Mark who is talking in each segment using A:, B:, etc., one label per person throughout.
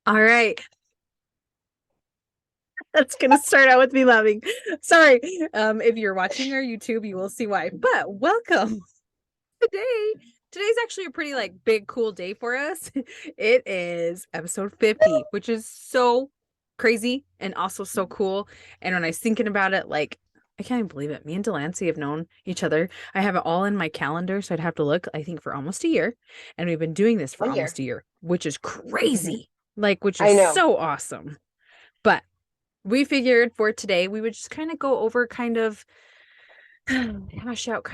A: All right. That's gonna start out with me laughing. Sorry. If you're watching our YouTube, you will see why. But welcome today. Today's actually a pretty big cool day for us. It is episode 50, which is so crazy and also so cool. And when I was thinking about it, I can't even believe it. Me and Delancey have known each other. I have it all in my calendar, so I'd have to look, I think, for almost a year. And we've been doing this for
B: One
A: almost
B: year.
A: a year, which is
B: Mhm.
A: crazy. Which is
B: I know.
A: so awesome. But we figured for today we would just kind of go over hash out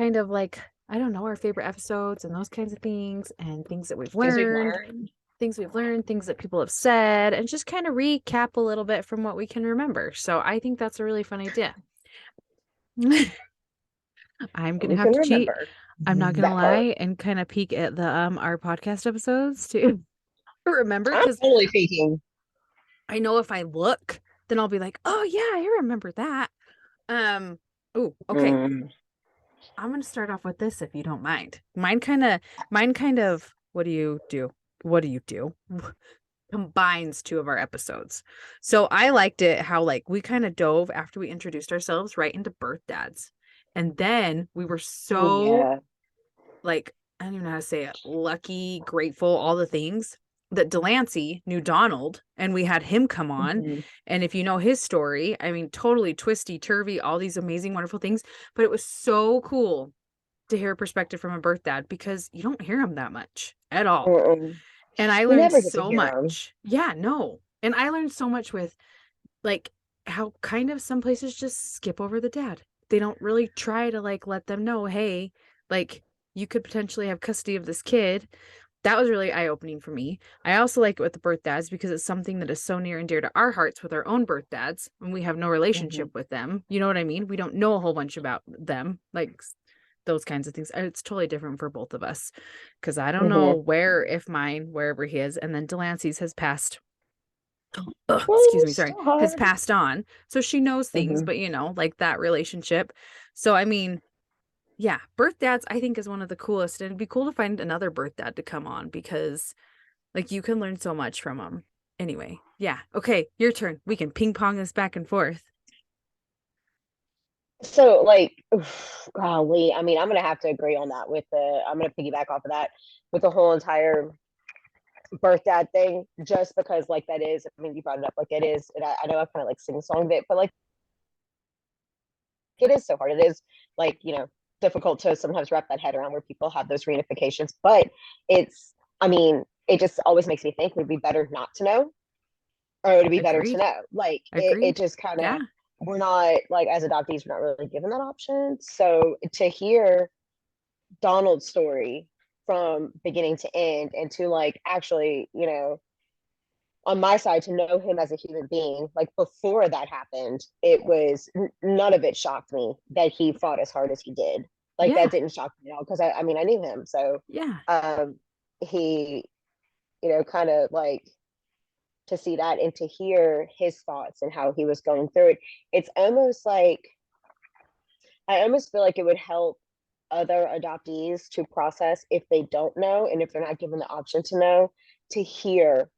A: I don't know, our favorite episodes and those kinds of things and
B: Things we've learned.
A: things we've learned, things that people have said, and just kind of recap a little bit from what we can remember. So I think that's a really fun idea. I'm
B: What
A: gonna
B: we
A: have
B: can
A: to cheat.
B: remember.
A: I'm not gonna
B: That part.
A: lie and kind of peek at the our podcast episodes to remember
B: I'm
A: because
B: totally faking.
A: I know if I look, then I'll be like, oh yeah, I remember that. Um, oh, okay.
B: Mm.
A: I'm gonna start off with this if you don't mind. Mine kind of, what do you do? What do you do? Combines two of our episodes. So I liked it how we kind of dove after we introduced ourselves right into birth dads. And then we were
B: Oh
A: so
B: yeah.
A: I don't even know how to say it, lucky, grateful, all the things that Delancey knew Donald and we had him come on.
B: Mhm.
A: And if you know his story, I mean, totally twisty, turvy, all these amazing, wonderful things. But it was so cool to hear a perspective from a birth dad because you don't hear him that much at all.
B: Mm-mm.
A: And I
B: We
A: learned
B: never get to
A: so
B: hear them.
A: much. Yeah, no. And I learned so much with like how kind of some places just skip over the dad. They don't really try to let them know, hey, like you could potentially have custody of this kid. That was really eye-opening for me. I also like it with the birth dads because it's something that is so near and dear to our hearts with our own birth dads, and we have no relationship
B: Mhm.
A: with them. You know what I mean? We don't know a whole bunch about them, those kinds of things. It's totally different for both of us because I don't know
B: Mhm.
A: where, if mine, wherever he is, and then Delancey's has passed. Excuse
B: Oh,
A: me, sorry,
B: so
A: has
B: hard.
A: passed on. So she knows things,
B: Mhm.
A: but that relationship. So I mean, yeah, birth dads I think is one of the coolest. And it'd be cool to find another birth dad to come on because you can learn so much from them. Anyway, yeah. Okay, your turn. We can ping pong this back and forth.
B: So oof, golly, I mean, I'm gonna have to agree on that with the. I'm gonna piggyback off of that with the whole entire birth dad thing, just because that is. I mean, you brought it up, it is. And I know I kind of sing song it, but it is so hard. It is difficult to sometimes wrap that head around where people have those reunifications. But it's, I mean, it just always makes me think would be better not to know, or would it be better to
A: Agreed.
B: know? It
A: Agreed.
B: just kind
A: Yeah.
B: of, we're not as adoptees, we're not really given that option. So to hear Donald's story from beginning to end, and to actually, on my side, to know him as a human being, before that happened, it was none of it shocked me that he fought as hard as he did. That
A: Yeah.
B: didn't shock me at all, because I mean, I knew him. So
A: Yeah.
B: um he, kind of to see that and to hear his thoughts and how he was going through it, it's almost I almost feel like it would help other adoptees to process if they don't know, and if they're not given the option to know, to hear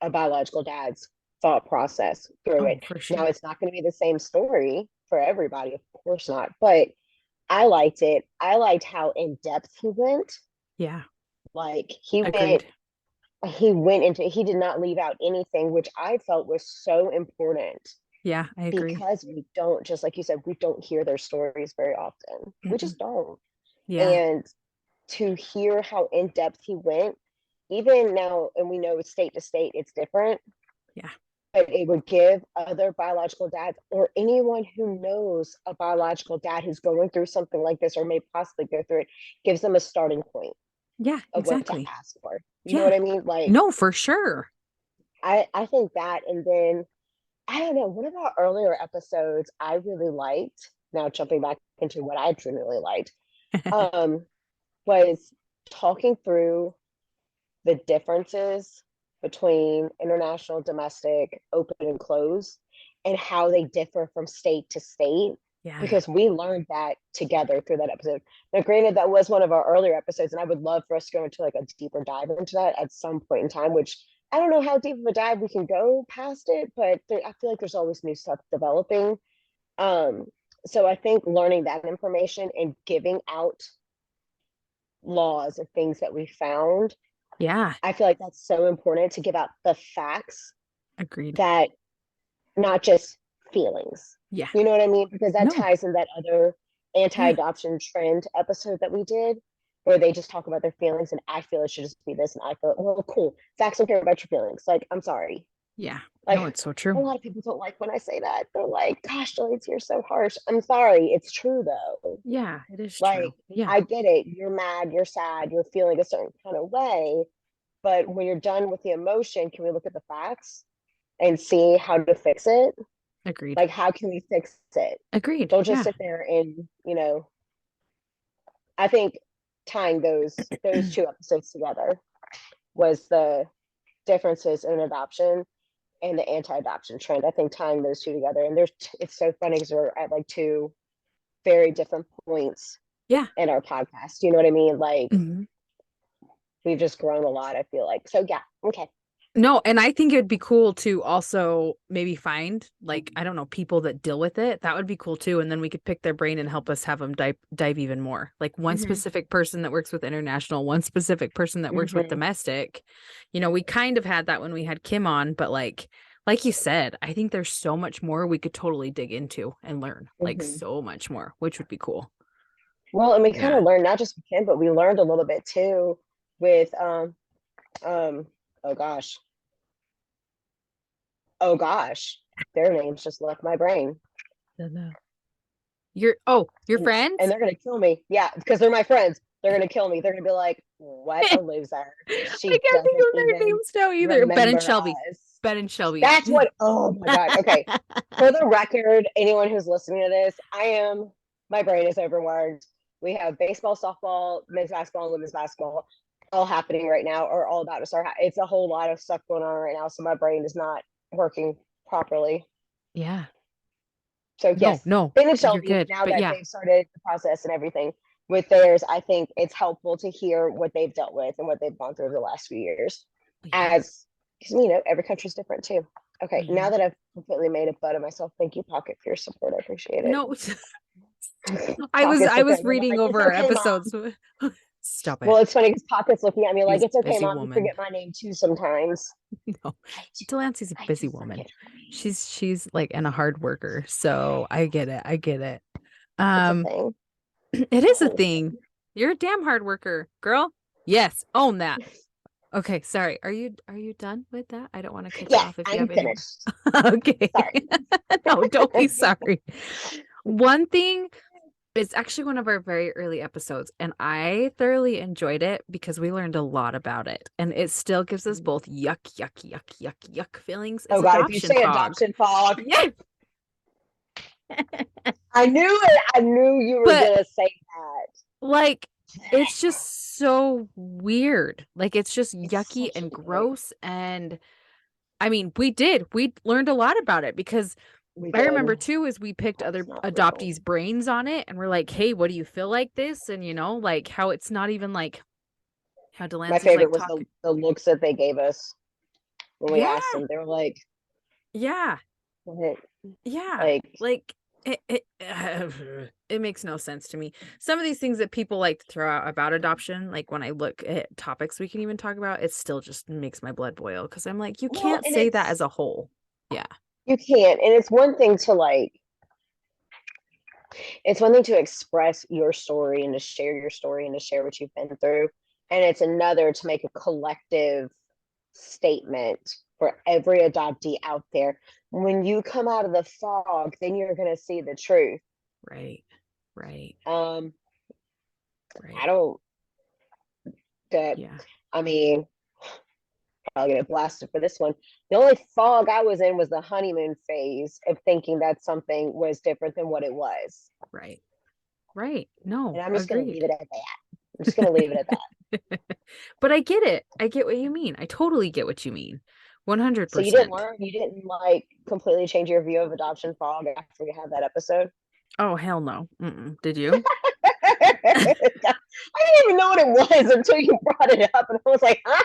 B: a biological dad's thought process through
A: Oh,
B: it.
A: for
B: Now,
A: sure.
B: it's not going to be the same story for everybody, of course not, but I liked it. I liked how in depth he went.
A: Yeah.
B: Like he went
A: Agreed.
B: he went into, he did not leave out anything, which I felt was so important,
A: Yeah, I agree.
B: because we don't, just like you said, we don't hear their stories very often. We
A: Mm-mm.
B: just don't.
A: Yeah.
B: And to hear how in depth he went, even now, and we know state to state it's different,
A: Yeah.
B: but it would give other biological dads, or anyone who knows a biological dad who's going through something like this or may possibly go through it, gives them a starting point
A: Yeah,
B: of what to
A: exactly.
B: ask for. You know
A: Yeah.
B: what I mean?
A: No, for sure.
B: I think that, and then I don't know, one of our earlier episodes I really liked. Now jumping back into what I truly liked, um, was talking through the differences between international, domestic, open and closed, and how they differ from state to state.
A: Yeah.
B: Because we learned that together through that episode. Now, granted, that was one of our earlier episodes, and I would love for us to go into a deeper dive into that at some point in time, which I don't know how deep of a dive we can go past it, but I feel like there's always new stuff developing. Um, so I think learning that information and giving out laws of things that we found,
A: Yeah,
B: I feel like that's so important to give out the facts,
A: agreed.
B: that not just feelings.
A: Yeah.
B: You know what I mean? Because that
A: No.
B: ties in that other
A: Yeah.
B: anti-adoption trend episode that we did, where they just talk about their feelings, and I feel it should just be this, and I feel, well, cool. Facts don't care about your feelings. Like, I'm sorry.
A: Yeah. No,
B: Like,
A: it's so
B: a
A: true.
B: lot of people don't like when I say that. They're like, gosh, Joyce, you're so harsh. I'm sorry. It's true though.
A: Yeah, it is
B: Like,
A: true. Yeah.
B: I get it. You're mad, you're sad, you're feeling a certain kind of way. But when you're done with the emotion, can we look at the facts and see how to fix it?
A: Agreed.
B: Like, how can we fix it?
A: Agreed.
B: Don't just
A: Yeah.
B: sit there and, I think tying those two episodes together was the differences in adoption and the anti-adoption trend. I think tying those two together, and it's so funny because we're at like two very different points
A: Yeah.
B: in our podcast. You know what I mean? Like,
A: Mhm.
B: we've just grown a lot, I feel like. So yeah, okay.
A: No, and I think it'd be cool to also maybe find like, I don't know, people that deal with it. That would be cool too. And then we could pick their brain and help us have them dive even more. Like one
B: Mm-hmm.
A: specific person that works with international, one specific person that works with
B: Mm-hmm.
A: domestic. You know, we kind of had that when we had Kim on, but like you said, I think there's so much more we could totally dig into and learn. Like
B: Mm-hmm.
A: so much more, which would be cool.
B: Well, and we kind
A: Yeah.
B: of learned not just with Kim, but we learned a little bit too with um oh gosh, oh gosh, their names just left my brain.
A: Your
B: And
A: friends?
B: they're gonna kill me. Yeah, because they're my friends. They're gonna kill me. They're gonna be like, "What a loser!
A: I
B: She
A: can't think
B: doesn't
A: of their
B: even
A: names now either. Ben and
B: remember
A: Shelby.
B: us."
A: Ben and Shelby.
B: That's what. Oh my god. Okay. For the record, anyone who's listening to this, my brain is overworked. We have baseball, softball, men's basketball, and women's basketball all happening right now, or all about to start. It's a whole lot of stuff going on right now, so my brain is not working properly.
A: Yeah.
B: So
A: No,
B: yes,
A: no,
B: Ben and
A: you're
B: Shelby,
A: good.
B: now
A: But
B: that
A: yeah.
B: they've started the process and everything with theirs, I think it's helpful to hear what they've dealt with and what they've gone through over the last few years.
A: Yeah.
B: As because every country's different too. Okay, now
A: Mhm.
B: that I've completely made a butt of myself, thank you, Pocket, for your support. I appreciate it.
A: No,
B: Pocket's
A: I
B: looking
A: was
B: at me
A: reading
B: like, it's
A: over our
B: okay,
A: episodes.
B: mom.
A: Stop it.
B: Well, it's funny because Pocket's looking at me like,
A: She's
B: it's
A: a
B: okay,
A: busy
B: mom. You
A: woman.
B: forget my name too sometimes.
A: No.
B: I do.
A: Delancey's a
B: I
A: busy
B: do
A: woman.
B: forget my name.
A: She's like and a hard worker. So I get it. I get it.
B: It's a
A: Um,
B: thing.
A: it
B: It's a
A: is a
B: whole
A: thing. You're a damn hard worker, girl. Yes, own that.
B: thing.
A: Okay, sorry. Are you done with that? I don't want to cut you
B: Yes,
A: off if you
B: I'm
A: have any more.
B: finished.
A: Okay.
B: Sorry.
A: No, don't be sorry. One thing, it's actually one of our very early episodes, and I thoroughly enjoyed it because we learned a lot about it. And it still gives us both yuck, yuck, yuck, yuck, yuck feelings.
B: Oh
A: It's
B: God, if you
A: adoption
B: say
A: fog.
B: adoption fog,
A: Yeah.
B: I knew it. I knew you were
A: But
B: gonna say that.
A: like it's just so weird. Like it's just
B: It's
A: yucky
B: such
A: and
B: a thing.
A: gross. And I mean, we learned a lot about it because
B: We
A: I
B: did.
A: remember too is we picked
B: That
A: other
B: was not legal.
A: adoptees' brains on it and we're like, hey, what do you feel like this? And like how it's not even like how
B: My
A: Delancey's
B: favorite
A: like
B: was the
A: talking.
B: the looks that they gave us when we
A: Yeah,
B: asked them. They were like,
A: yeah,
B: "What?"
A: yeah.
B: Like,
A: Like it makes no sense to me. Some of these things that people like to throw out about adoption, like when I look at topics we can even talk about, it still just makes my blood boil because I'm like, you
B: well,
A: can't
B: and
A: say that as a whole. Yeah.
B: you can't, and it's one thing to it's one thing to express your story and to share your story and to share what you've been through, and it's another to make a collective statement for every adoptee out there. When you come out of the fog, then you're going to see the truth.
A: Right. Right.
B: um I
A: Right.
B: don't that
A: Yeah.
B: I mean, I'll get blasted for this one. The only fog I was in was the honeymoon phase of thinking that something was different than what it was.
A: Right. Right.
B: And
A: No,
B: I'm just going to leave
A: agreed.
B: it at that. I'm just going to leave it at that.
A: But I get it. I get what you mean. I totally get what you mean.
B: So you didn't
A: 100%.
B: learn, you didn't like completely change your view of adoption fog after you had that episode.
A: Oh, hell no. Did you?
B: I didn't even know what it was until you brought it up, and I was like, huh?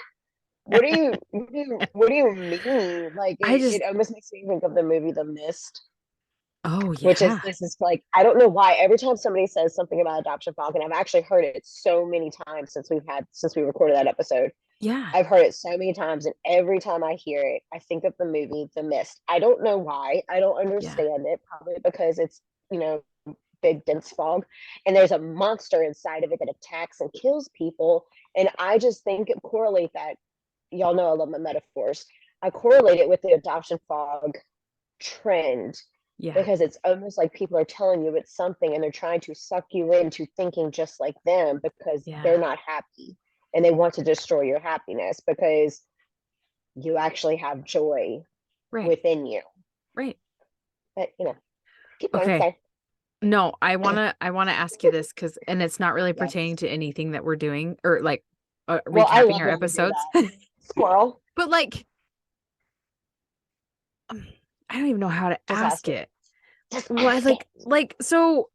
B: what do you mean? Like
A: I
B: it
A: just,
B: almost makes me think of the movie The Mist,
A: oh
B: which is
A: yeah,
B: this is like I don't know why every time somebody says something about adoption fog, and I've actually heard it so many times since we recorded that episode.
A: yeah,
B: I've heard it so many times, and every time I hear it, I think of the movie The Mist. I don't know why. I don't
A: yeah,
B: understand it. Probably because it's, you know, big dense fog, and there's a monster inside of it that attacks and kills people. And I just think it correlate that. Y'all know I love my metaphors. I correlate it with the adoption fog trend
A: yeah,
B: because it's almost like people are telling you it's something and they're trying to suck you into thinking just like them because
A: yeah.
B: they're not happy and they want to destroy your happiness because you actually have joy
A: Right,
B: within you.
A: right.
B: But keep going.
A: Okay.
B: Sorry.
A: No, I wanna ask you this because, and it's not really pertaining
B: Yes.
A: to anything that we're doing or like
B: Well, I
A: recapping
B: love
A: our
B: when we do
A: episodes.
B: that. Squirrel.
A: But like, I don't even know how to
B: Just
A: ask
B: ask it.
A: it.
B: Just
A: Why,
B: ask it.
A: so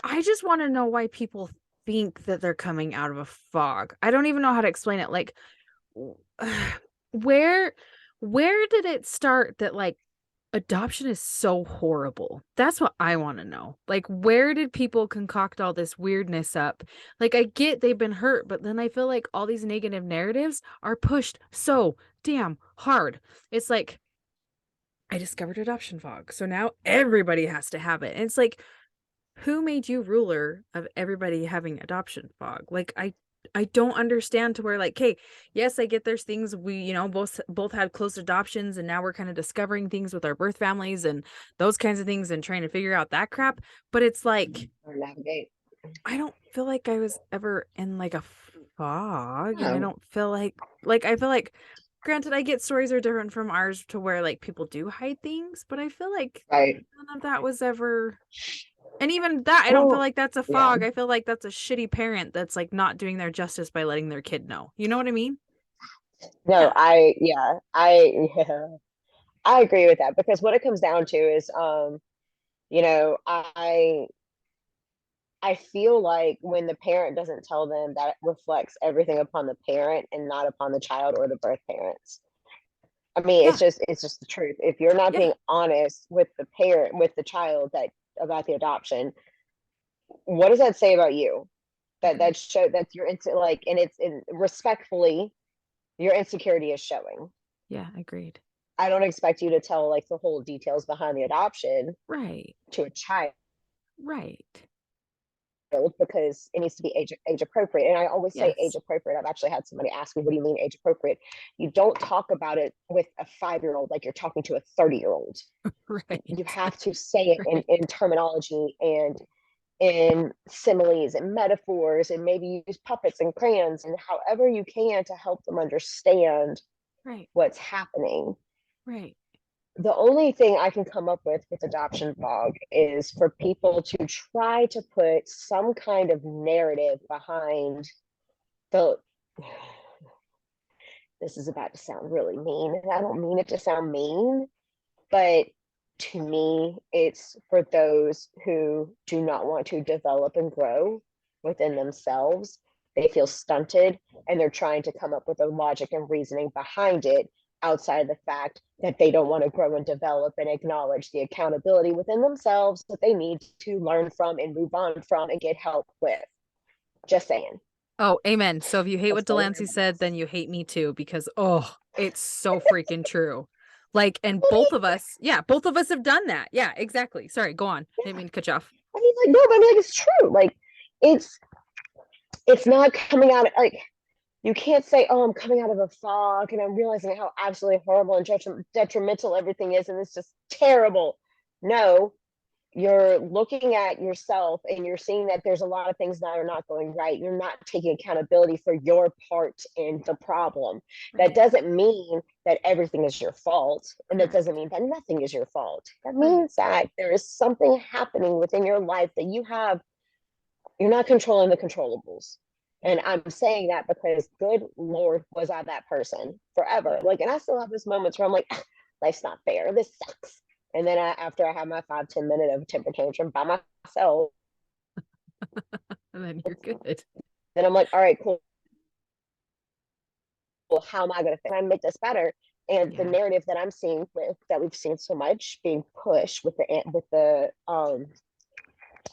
A: I just want to know why people think that they're coming out of a fog. I don't even know how to explain it. Like, where, where did it start that like adoption is so horrible? That's what I want to know. Like, where did people concoct all this weirdness up? Like, I get they've been hurt, but then I feel like all these negative narratives are pushed so damn hard. It's like, I discovered adoption fog. So now everybody has to have it. And it's like, who made you ruler of everybody having adoption fog? Like, I don't understand to where like, hey, yes, I get there's things we, both had close adoptions and now we're kind of discovering things with our birth families and those kinds of things and trying to figure out that crap. But it's like,
B: Or navigate.
A: I don't feel like I was ever in like a fog, and I
B: Oh,
A: don't feel like I feel like, granted, I get stories are different from ours to where like people do hide things, but I feel like
B: right.
A: none of that was ever, and even that, I don't feel
B: Well,
A: like that's a
B: yeah.
A: fog. I feel like that's a shitty parent that's like not doing their justice by letting their kid know. You know what I mean?
B: No,
A: Yeah.
B: yeah, I agree with that because what it comes down to is you know, I feel like when the parent doesn't tell them, that reflects everything upon the parent and not upon the child or the birth parents. I mean,
A: Yeah.
B: it's just the truth. If you're not
A: Yeah.
B: being honest with the parent, with the child that about the adoption, what does that say about you?
A: Agreed.
B: That show that you're into like, and it's in respectfully, your insecurity is showing.
A: Yeah. Agreed.
B: I don't expect you to tell like the whole details behind the adoption
A: Right.
B: to a child
A: Right.
B: because it needs to be age appropriate. And I always say age
A: Yes.
B: appropriate. I've actually had somebody ask me, what do you mean age appropriate? You don't talk about it with a 5-year-old like you're talking to a 30-year-old. You
A: Right.
B: have to say it
A: Right.
B: in terminology and in similes and metaphors and maybe use puppets and crayons and however you can to help them understand
A: Right.
B: what's happening.
A: Right.
B: The only thing I can come up with adoption fog is for people to try to put some kind of narrative behind the this is about to sound really mean and I don't mean it to sound mean, but to me it's for those who do not want to develop and grow within themselves. They feel stunted and they're trying to come up with a logic and reasoning behind it outside of the fact that they don't want to grow and develop and acknowledge the accountability within themselves that they need to learn from and move on from and get help with. Just saying.
A: Oh, amen. So if you hate
B: That's
A: what
B: the only
A: Delancey said, then you hate me too, because oh, it's so freaking true. Like, and both of us have done that. Yeah, exactly. Sorry, go on. Didn't mean to cut you off.
B: I mean, like, no, but I mean, like, it's true. Like, it's it's not coming out like you can't say, "Oh, I'm coming out of a fog and I'm realizing how absolutely horrible and detrimental everything is, and it's just terrible." No, you're looking at yourself and you're seeing that there's a lot of things that are not going right. You're not taking accountability for your part in the problem. That
A: Right.
B: doesn't mean that everything is your fault, and that doesn't
A: Correct.
B: mean that nothing is your fault. That
A: Right.
B: means that there is something happening within your life that you're not controlling the controllables. And
A: Yeah.
B: I'm saying that because good Lord was I that person forever.
A: Yeah.
B: Like, and I still have those moments where I'm like, life's not fair. This sucks. And then after I have my 5-10 minute of temper tantrum by myself,
A: And then you're good.
B: then I'm like, all right, cool. well, how am I going to make this better? And the
A: Yeah.
B: narrative that I'm seeing that we've seen so much being pushed with the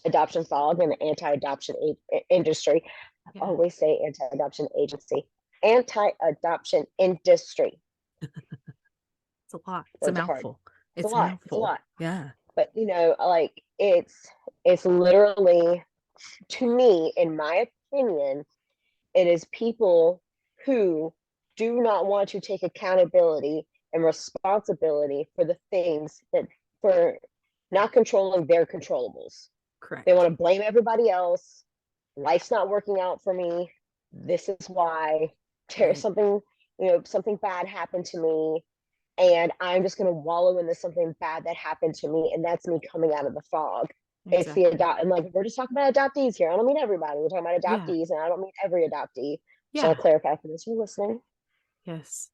B: adoption fog and the anti-adoption industry. I
A: Yeah.
B: always say anti-adoption agency, anti-adoption industry.
A: It's a lot. It's a
B: Words are hard.
A: mouthful.
B: It's a
A: It's a
B: lot. It's a
A: mouthful.
B: lot.
A: Yeah.
B: But like it's literally, to me, in my opinion, it is people who do not want to take accountability and responsibility for the things that for not controlling their controllables. They
A: Correct.
B: want to blame everybody else. Life's not working out for me. This is why.
A: Right.
B: Something, something bad happened to me, and I'm just going to wallow in this something bad that happened to me, and that's me coming out of the fog. It's the
A: Exactly.
B: and like, we're just talking about adoptees here. I don't mean everybody. We're talking about
A: Yeah.
B: adoptees, and I don't mean every adoptee. Just
A: Yeah.
B: want to clarify for those who are listening.
A: Yes.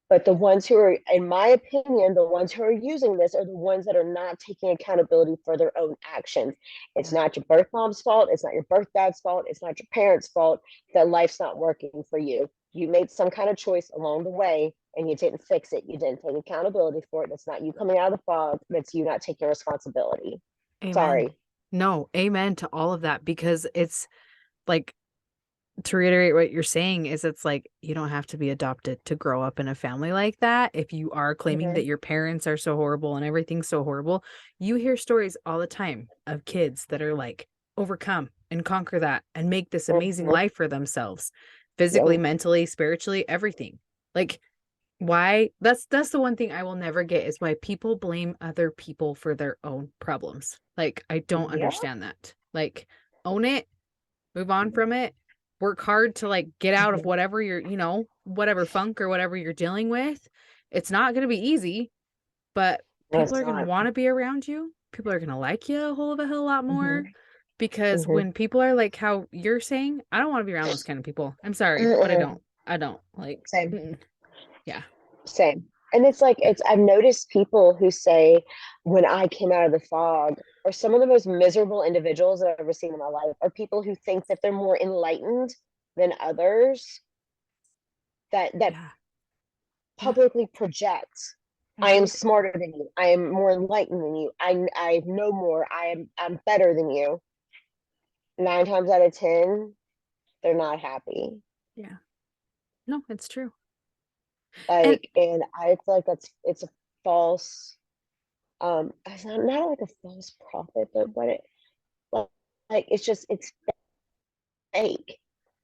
B: But the ones who are, in my opinion, the ones who are using this are the ones that are not taking accountability for their own actions. It's
A: Yeah.
B: not your birth mom's fault. It's not your birth dad's fault. It's not your parents' fault that life's not working for you. You made some kind of choice along the way and you didn't fix it. You didn't take accountability for it. That's not you coming out of the fog. That's you not taking responsibility.
A: Amen.
B: Sorry.
A: No, amen to all of that, because it's like, to reiterate what you're saying, is it's like you don't have to be adopted to grow up in a family like that. If you are claiming
B: Mm-hmm.
A: that your parents are so horrible and everything's so horrible, you hear stories all the time of kids that are like overcome and conquer that and make this amazing
B: Mm-hmm.
A: life for themselves, physically,
B: Yep.
A: mentally, spiritually, everything. Like, why? That's the one thing I will never get, is why people blame other people for their own problems. Like, I don't
B: Yeah.
A: understand that. Like, own it, move on from it, work hard to like get out of
B: Mm-hmm.
A: whatever you're, whatever funk or whatever you're dealing with. It's not going to be easy, but
B: No,
A: people
B: it's
A: are going to
B: not.
A: want to be around you. People are going to like you a whole of a hell lot more,
B: Mm-hmm.
A: because
B: Mm-hmm.
A: when people are like how you're saying, I don't want to be around those kind of people. I'm sorry, but I
B: Mm-mm.
A: don't. I don't like.
B: Same.
A: Yeah.
B: Same. And it's like, I've noticed people who say, when I came out of the fog, or some of the most miserable individuals that I've ever seen in my life are people who think that they're more enlightened than others, that
A: Yeah. Yeah.
B: publicly project. I am
A: Agreed.
B: smarter than you. I am more enlightened than you. I know more. I'm better than you. 9 times out of 10, they're not happy.
A: Yeah. No, it's true. And
B: And I feel like it's a false, it's not like a false prophet, but like, it's fake.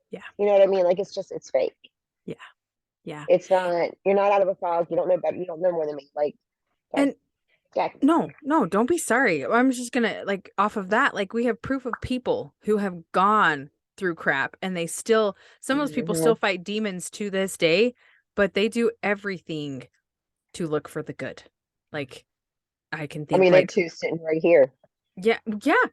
A: yeah.
B: You know what I mean? Like, it's fake.
A: Yeah. Yeah.
B: It's not, you're not out of a fog. You don't know better. You don't know more than me. Like, okay.
A: And
B: Yeah.
A: no, don't be sorry. I'm just gonna, like, off of that, like, we have proof of people who have gone through crap, and they still, some of those people
B: Mm-hmm.
A: still fight demons to this day, but they do everything to look for the good. Like, I can
B: I
A: think
B: mean, they're
A: like,
B: two sitting right here.
A: yeah,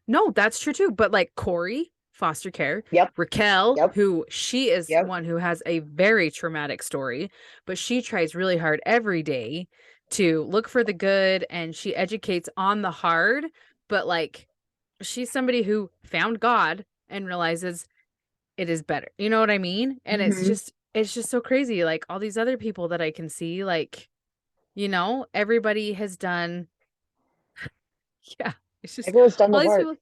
A: no, that's true too. But like Corey, foster care,
B: Yep.
A: Raquel,
B: Yep.
A: who she is
B: Yep.
A: one who has a very traumatic story, but she tries really hard every day to look for the good, and she educates on the hard. But like, she's somebody who found God and realizes it is better. You know what I mean? And
B: Mm-hmm.
A: it's just so crazy. Like, all these other people that I can see, like, everybody has done. Yeah, it's just
B: Everyone's done the
A: all these
B: work.
A: people.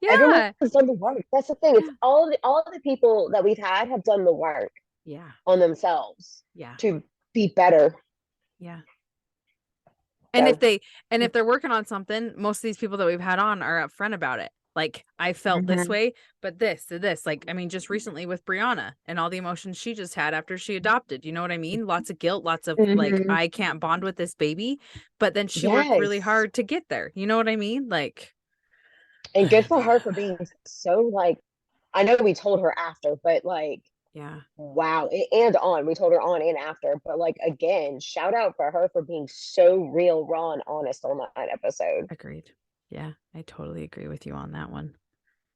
B: Everyone's
A: Yeah.
B: done the work. That's the thing. It's
A: Yeah.
B: all the people that we've had have done the work
A: Yeah.
B: on themselves
A: Yeah.
B: to be better.
A: Yeah. And if
B: So,
A: they and if they're working on something, most of these people that we've had on are upfront about it. Like, I felt this
B: mm-hmm.
A: way, but this. Like, I mean, just recently with Brianna and all the emotions she just had after she adopted. You know what I mean? Lots of guilt, lots of like,
B: Mm-hmm.
A: I can't bond with this baby. But then she worked really
B: Yes.
A: hard to get there. You know what I mean? Like,
B: And good for her for being so, like, I know we told her after, but like,
A: yeah,
B: wow. And on, we told her on and after, but like, again, shout out for her for being so real, raw, and honest on that episode.
A: agreed. Yeah, I totally agree with you on that one.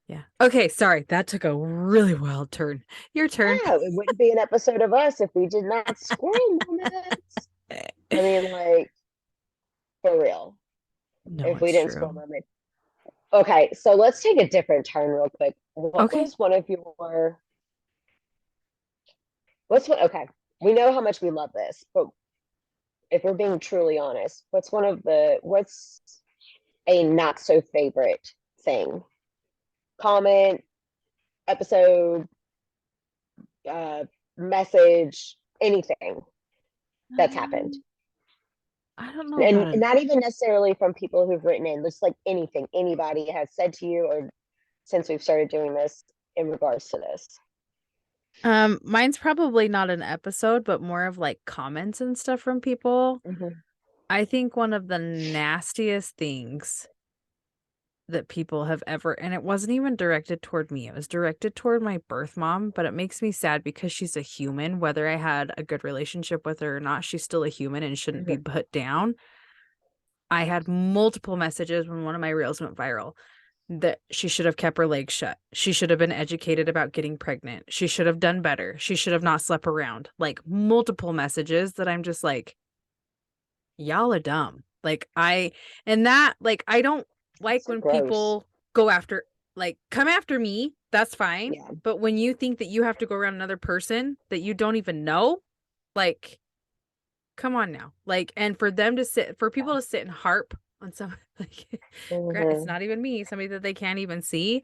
A: Yeah. Okay, sorry. That took a really wild turn. Your turn.
B: Wow, it wouldn't be an episode of us if we did not squirrel moments. I mean, like, for real.
A: No,
B: If we
A: it's
B: didn't squirrel
A: true.
B: moment. Okay, so let's take a different turn real quick. What
A: Okay.
B: was one of your what's what okay. we know how much we love this, but if we're being truly honest, what's a not so favorite thing? Comment, episode, uh, message, anything that's happened.
A: Um, I don't know
B: And
A: about it.
B: not even necessarily from people who've written in, just like anything anybody has said to you or since we've started doing this in regards to this.
A: Mine's probably not an episode, but more of like comments and stuff from people.
B: Mhm.
A: I think one of the nastiest things that people have ever, and it wasn't even directed toward me, it was directed toward my birth mom, but it makes me sad because she's a human. Whether I had a good relationship with her or not, she's still a human and shouldn't be
B: Mhm.
A: put down. I had multiple messages when one of my reels went viral that she should have kept her legs shut. She should have been educated about getting pregnant. She should have done better. She should have not slept around. Like multiple messages that I'm just like, y'all are dumb. I don't like
B: So
A: when
B: gross.
A: people go after, like, come after me. That's fine.
B: Yeah.
A: But when you think that you have to go around another person that you don't even know, like, come on now. Like, and for people to sit and harp on some, like, it's
B: Mhm.
A: not even me, somebody that they can't even see.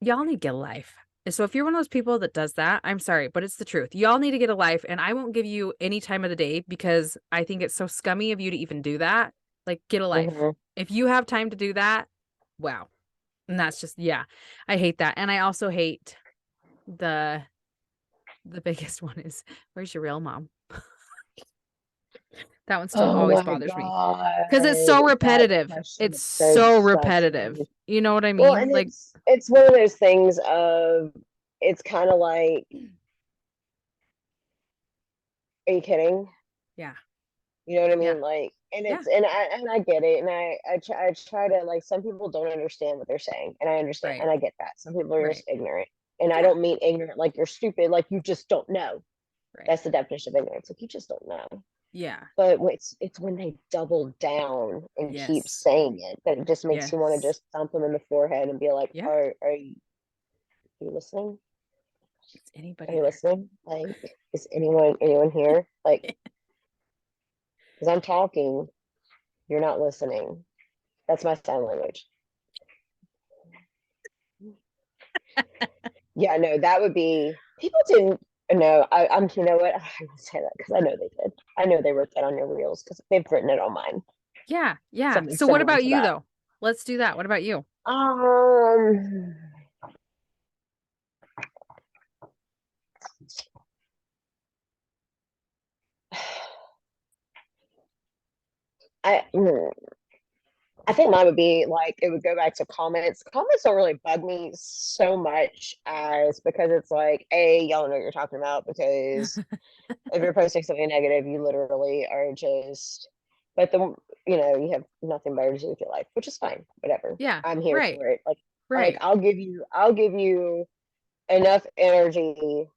A: Y'all need to get a life. And so if you're one of those people that does that, I'm sorry, but it's the truth. Y'all need to get a life, and I won't give you any time of the day because I think it's so scummy of you to even do that. Like, get a life.
B: Mhm.
A: If you have time to do that, wow. And that's just, yeah, I hate that. And I also hate the biggest one is, where's your real mom? That one still
B: Oh
A: always
B: my
A: bothers me
B: God.
A: because it's so
B: That
A: repetitive.
B: question
A: It's
B: is so
A: so repetitive.
B: disgusting.
A: You know what I
B: Well,
A: mean?
B: and
A: Like,
B: it's one of those things of it's kind of like, are you kidding?
A: yeah,
B: You know what I
A: yeah,
B: mean? Like, and
A: yeah,
B: I get it, and I try to, like, some people don't understand what they're saying, and I understand,
A: right,
B: and I get that. Some people are
A: right.
B: just ignorant, and I
A: Yeah,
B: don't mean ignorant like you're stupid, like you just don't know.
A: right.
B: That's the definition of ignorance. Like you just don't know.
A: Yeah.
B: But it's when they double down and keep
A: Yes.
B: saying it that it just makes you want to
A: Yes.
B: just thump them in the forehead and be like,
A: Yeah.
B: are you listening?
A: Is
B: Are
A: anybody
B: you
A: there?
B: listening? Like, is anyone here? Like, because I'm talking, you're not listening. That's my sign language. Yeah, no, that would be people didn't know. I'm you know what? I won't say that because I know they did. I know they wrote that on your reels because they've written it on mine.
A: Yeah. Yeah.
B: Something
A: So what
B: similar
A: about
B: to
A: you
B: that.
A: though? Let's do that. What about you?
B: Um I I think mine would be like it would go back to comments. Comments don't really bug me so much as because it's like, A, y'all know what you're talking about because if you're posting something negative, you literally are just but the you have nothing better to do with your life, which is fine. Whatever.
A: Yeah.
B: I'm here
A: Right.
B: for it. Like
A: Right.
B: I'll give you enough energy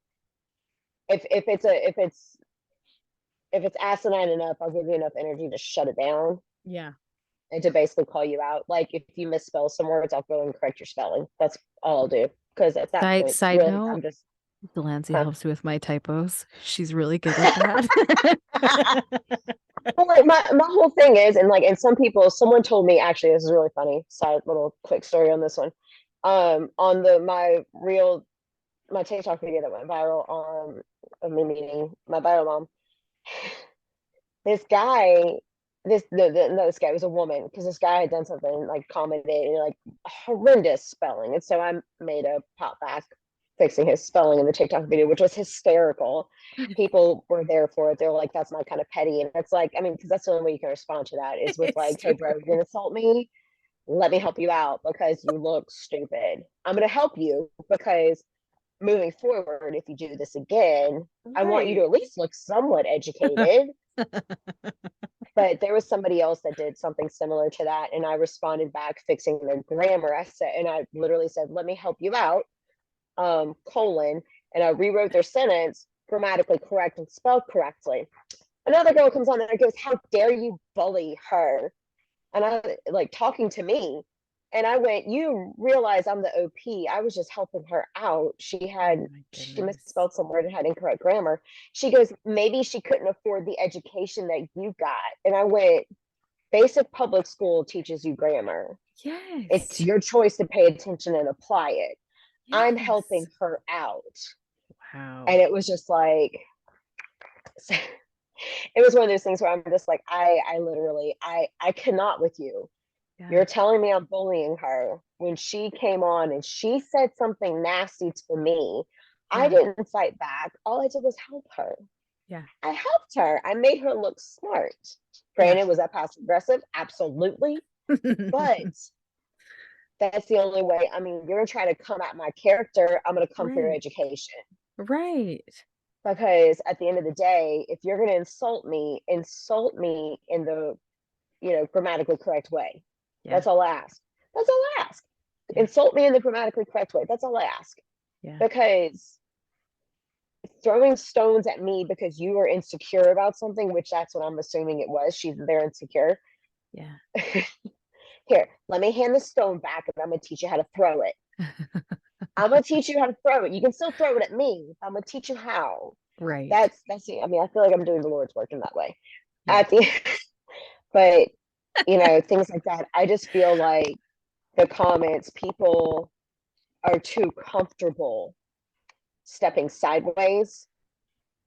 B: if it's asinine enough, I'll give you enough energy to shut it down
A: Yeah.
B: and to basically call you out. Like if you misspell some words, I'll go and correct your spelling. That's all I'll do. Because at that
A: Side
B: point,
A: side
B: really,
A: note,
B: I'm just,
A: Delancey
B: huh?
A: helps me with my typos. She's really good with that.
B: Well, like my whole thing is, and some people, someone told me actually, this is really funny. Side little quick story on this one. On my TikTok video that went viral of me meeting my bio mom. This guy, this the no, this guy was a woman because this guy had done something like commented and like horrendous spelling, and so I made a pop back fixing his spelling in the TikTok video, which was hysterical. People were there for it. They're like, "That's not kind of petty," and it's like, I mean, because that's the only way you can respond to that is with
A: It's
B: like, "Hey,
A: true.
B: bro, you're gonna insult me. Let me help you out because you look stupid. I'm gonna help you because." Moving forward, if you do this again, I want you to
A: Right.
B: at least look somewhat educated. But there was somebody else that did something similar to that, and I responded back fixing their grammar. I literally said, "Let me help you out," colon, and I rewrote their sentence grammatically correct and spelled correctly. Another girl comes on there and goes, "How dare you bully her?" And I like talking to me, And I went, you realize I'm the OP. I was just helping her out.
A: Oh my
B: She
A: goodness.
B: misspelled some word and had incorrect grammar. She goes, maybe she couldn't afford the education that you got. And I went, basic public school teaches you grammar. It's
A: Yes.
B: your choice to pay attention and apply it. I'm helping
A: Yes.
B: her out.
A: Wow.
B: And it was just like, it was one of those things where I'm just like, I literally, I cannot with you.
A: Yeah.
B: You're telling me I'm bullying her when she came on and she said something nasty to me. I
A: Yeah.
B: didn't fight back. All I did was help her.
A: Yeah.
B: I helped her. I made her look smart.
A: Yeah.
B: Granted, was that passive aggressive? Absolutely. But that's the only way. I mean, you're gonna try to come at my character, I'm gonna come for your
A: Right.
B: education.
A: Right.
B: Because at the end of the day, if you're gonna insult me in the grammatically correct way.
A: Yeah.
B: That's all I ask. That's all I ask.
A: Yeah.
B: Insult me in the grammatically correct way. That's all I ask.
A: Yeah.
B: Because throwing stones at me because you are insecure about something, which that's what I'm assuming it was. They're insecure.
A: Yeah.
B: Here, let me hand the stone back and I'm gonna teach you how to throw it. I'm gonna teach you how to throw it. You can still throw it at me. I'm gonna teach you how.
A: Right.
B: That's I mean, I feel like I'm doing the Lord's work in that way.
A: Yeah.
B: At the but things like that. I just feel like the comments, people are too comfortable stepping sideways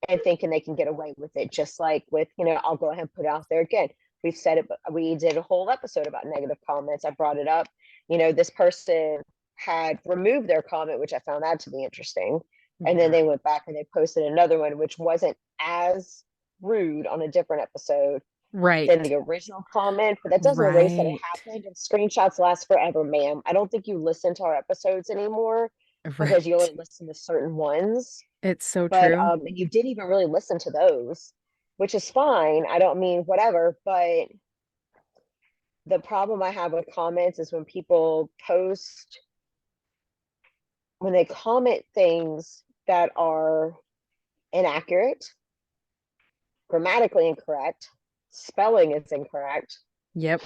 B: and thinking they can get away with it. Just like with, I'll go ahead and put it out there again. We've said it, but we did a whole episode about negative comments. I brought it up. This person had removed their comment, which I found that to be interesting. And then
A: Yeah.
B: they went back and they posted another one, which wasn't as rude on a different episode than
A: Right.
B: the original comment, but that doesn't erase that it
A: Right.
B: happened. And screenshots last forever, ma'am. I don't think you listen to our episodes anymore because you
A: Right.
B: only listen to certain ones.
A: It's so
B: But
A: true.
B: and you didn't even really listen to those, which is fine. I don't mean whatever, but the problem I have with comments is when they comment things that are inaccurate, grammatically incorrect, spelling is incorrect,
A: Yep.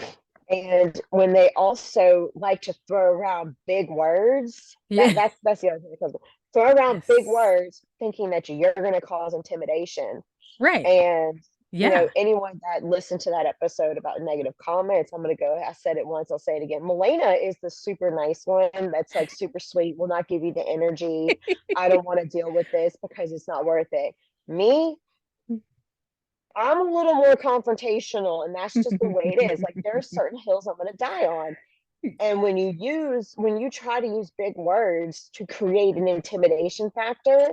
B: and when they also like to throw around big words,
A: Yeah.
B: that's the other thing that comes. Throw around big
A: Yes.
B: words, thinking that you're going to cause intimidation.
A: Right.
B: And
A: Yeah.
B: anyone that listened to that episode about negative comments, I'm going to go. I said it once, I'll say it again. Milena is the super nice one that's like super sweet, will not give you the energy. I don't want to deal with this because it's not worth it. Me, I'm a little more confrontational, and that's just the way it is. Like there are certain hills I'm going to die on. And when you try to use big words to create an intimidation factor,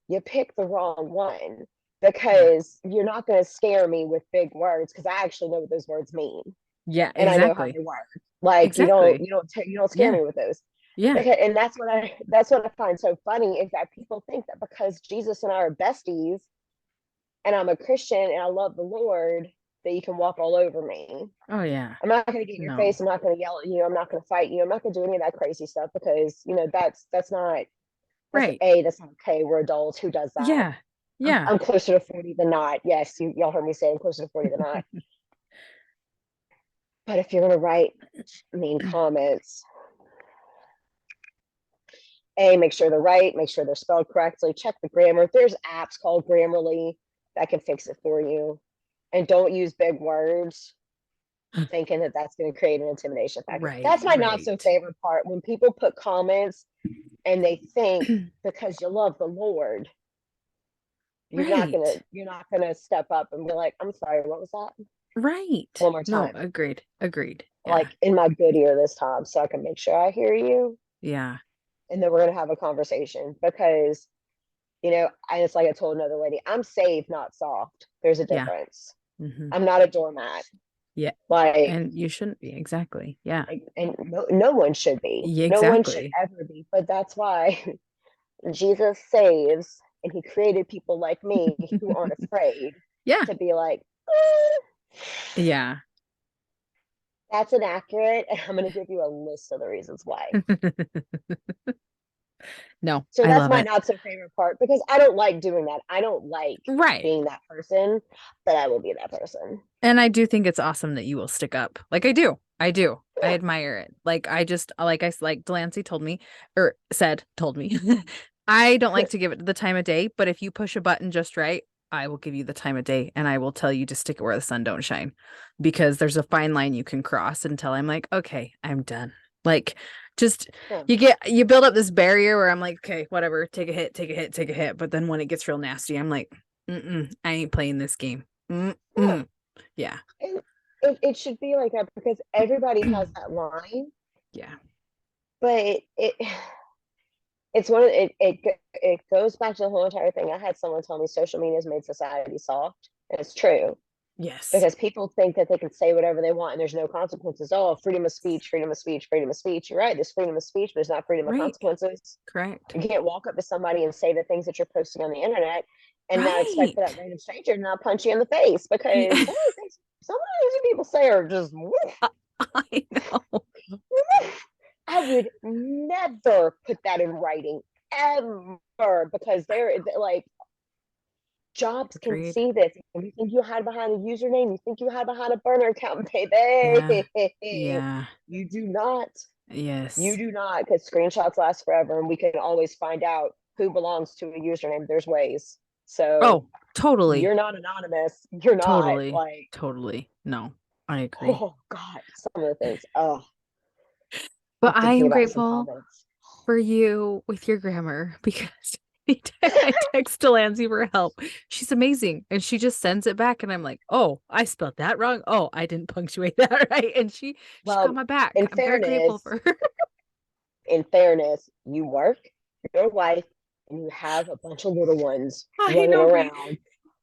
B: you pick the wrong one
A: Yeah.
B: because you're not going to scare me with big words because I actually know what those words mean
A: Yeah,
B: and I know how
A: exactly.
B: they work. Like
A: Exactly.
B: you don't scare
A: Yeah.
B: me with those.
A: Yeah.
B: Okay, and that's what I find so funny is that people think that because Jesus and I are besties and I'm a Christian and I love the Lord that you can walk all over me.
A: Oh yeah.
B: I'm not going to get in your
A: No.
B: face. I'm not going to yell at you. I'm not going to fight you. I'm not going to do any of that crazy stuff because that's not
A: Right.
B: that's not okay. We're adults. Who does that?
A: Yeah. Yeah.
B: I'm closer to 40 than not. Yes, y'all heard me say I'm closer to 40 than not. But if you're going to write mean comments, make sure they're right. Make sure they're spelled correctly. Check the grammar. There's apps called Grammarly that can fix it for you. And don't use big words thinking that that's going to create an intimidation factor.
A: Right.
B: That's my not so
A: Right.
B: favorite part when people put comments and they think because you love the Lord,
A: Right.
B: you're not gonna step up and be like, I'm sorry, what was that?
A: Right.
B: One more
A: No,
B: time.
A: agreed. Agreed. Yeah.
B: Like in my good ear this time so I can make sure I hear you.
A: Yeah.
B: And then we're gonna have a conversation because it's like I told another lady, I'm saved, not soft. There's a
A: Yeah.
B: difference.
A: Hmm.
B: I'm not a doormat.
A: Yeah.
B: Like
A: And you shouldn't be. Exactly. Yeah.
B: and no one should be.
A: Yeah,
B: No one should
A: exactly.
B: ever be. But that's why Jesus saves, and he created people like me who aren't afraid
A: Yeah.
B: to be like, "Eh,
A: Yeah.
B: that's inaccurate. And I'm going to give you a list of the reasons why.
A: No,
B: So
A: I
B: that's
A: love
B: my
A: it.
B: not so favorite part because I don't like doing that. I don't like
A: Right.
B: being that person, but I will be that person.
A: And I do think it's awesome that you will stick up. Like I do. I do. I
B: Yeah.
A: admire it. Like I just like Delancey told me or said told me. I don't like to give it the time of day, but if you push a button just right, I will give you the time of day and I will tell you to stick it where the sun don't shine because there's a fine line you can cross until I'm like, okay, I'm done. Like just
B: Yeah.
A: you build up this barrier where I'm like, okay, whatever, take a hit, take a hit, take a hit. But then when it gets real nasty, I'm like, I ain't playing this game.
B: Yeah.
A: Yeah.
B: And it should be like that because everybody has that line,
A: Yeah.
B: but it's one of it goes back to the whole entire thing. I had someone tell me social media has made society soft, and it's true
A: Yes.
B: because people think that they can say whatever they want and there's no consequences. Oh, freedom of speech, freedom of speech, freedom of speech. You're right. There's freedom of speech, but there's not freedom of
A: Right.
B: consequences.
A: Correct.
B: You can't walk up to somebody and say the things that you're posting on the internet and not expect for that
A: Right.
B: random stranger to not punch you in the face because
A: Yeah.
B: some of the things people say are just
A: I know.
B: I would never put that in writing ever because they're like jobs can
A: Agreed.
B: see this. You think you hide behind a username, you think you hide behind a burner account,
A: Yeah.
B: baby.
A: Yeah.
B: You do not. You
A: Yes.
B: do not, because screenshots last forever and we can always find out who belongs to a username. There's ways. So
A: Oh, totally.
B: you're not anonymous. You're not
A: Totally.
B: like,
A: Totally. No, I agree.
B: oh God, some of the things. Oh,
A: But
B: I'm
A: I
B: thinking
A: am
B: about some
A: grateful
B: comments.
A: for you with your grammar because anytime I text Delancey for help, she's amazing. And she just sends it back. And I'm like, oh, I spelled that wrong. Oh, I didn't punctuate that right. And she got
B: Well,
A: my back.
B: in
A: I'm very grateful
B: fairness,
A: for her.
B: in fairness, you work, your wife, and you have a bunch of little ones
A: I
B: running
A: know, right?
B: around.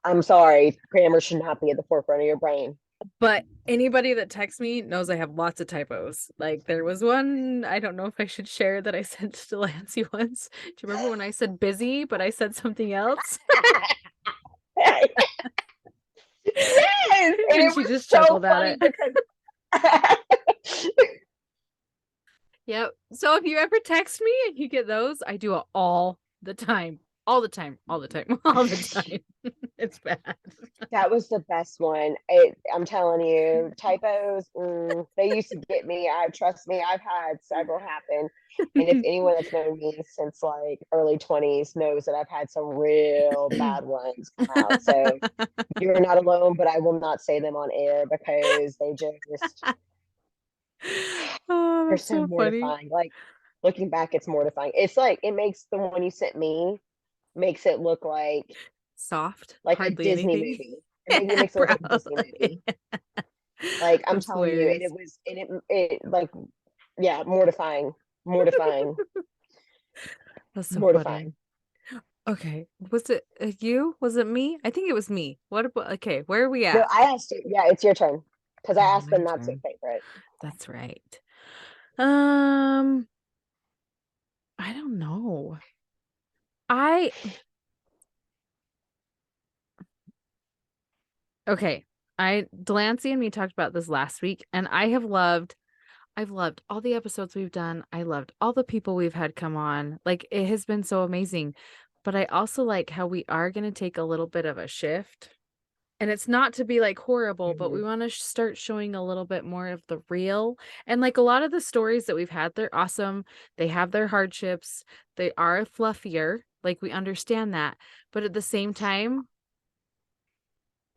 B: I'm sorry, grammar should not be at the forefront of your brain.
A: But anybody that texts me knows I have lots of typos. Like there was one, I don't know if I should share that I sent to Lancey once. Do you remember when I said busy, but I said something else?
B: Yes, and
A: And
B: it
A: she
B: was
A: just
B: so
A: chuckled at
B: funny
A: it.
B: because
A: Yep. So if you ever text me and you get those, I do it all the time. All the time. All the time. All the time. It's bad.
B: that was the best one. I'm telling you, typos, they used to get me. I trust me, I've had several happen. And if anyone that's known me since like early 20s knows that I've had some real bad ones come out. So you're not alone, but I will not say them on air because
A: Oh,
B: they're
A: that's
B: so
A: so funny.
B: mortifying. Like looking back, it's mortifying. It's like it makes the one you sent me makes it look
A: Soft.
B: like a
A: Hardly
B: Disney
A: anything.
B: movie. It
A: Yeah,
B: makes it look like a Disney
A: probably.
B: movie. Like I'm
A: That's
B: telling you, and
A: hilarious.
B: it was and it like yeah, mortifying, mortifying,
A: That's so funny.
B: mortifying.
A: Okay. Was it you? Was it me? I think it was me. What about, okay, where are we
B: No,
A: at?
B: I asked you. Yeah, it's your turn because I
A: Oh,
B: asked the
A: my
B: not so
A: turn.
B: favorite.
A: That's right. Um, I don't know. I okay. I Delancey and me talked about this last week, and I've loved all the episodes we've done. I loved all the people we've had come on. Like it has been so amazing. But I also like how we are going to take a little bit of a shift. And it's not to be like horrible, but we
B: Mhm.
A: want to start showing a little bit more of the real. And like a lot of the stories that we've had, they're awesome. They have their hardships. They are fluffier. Like we understand that. But at the same time,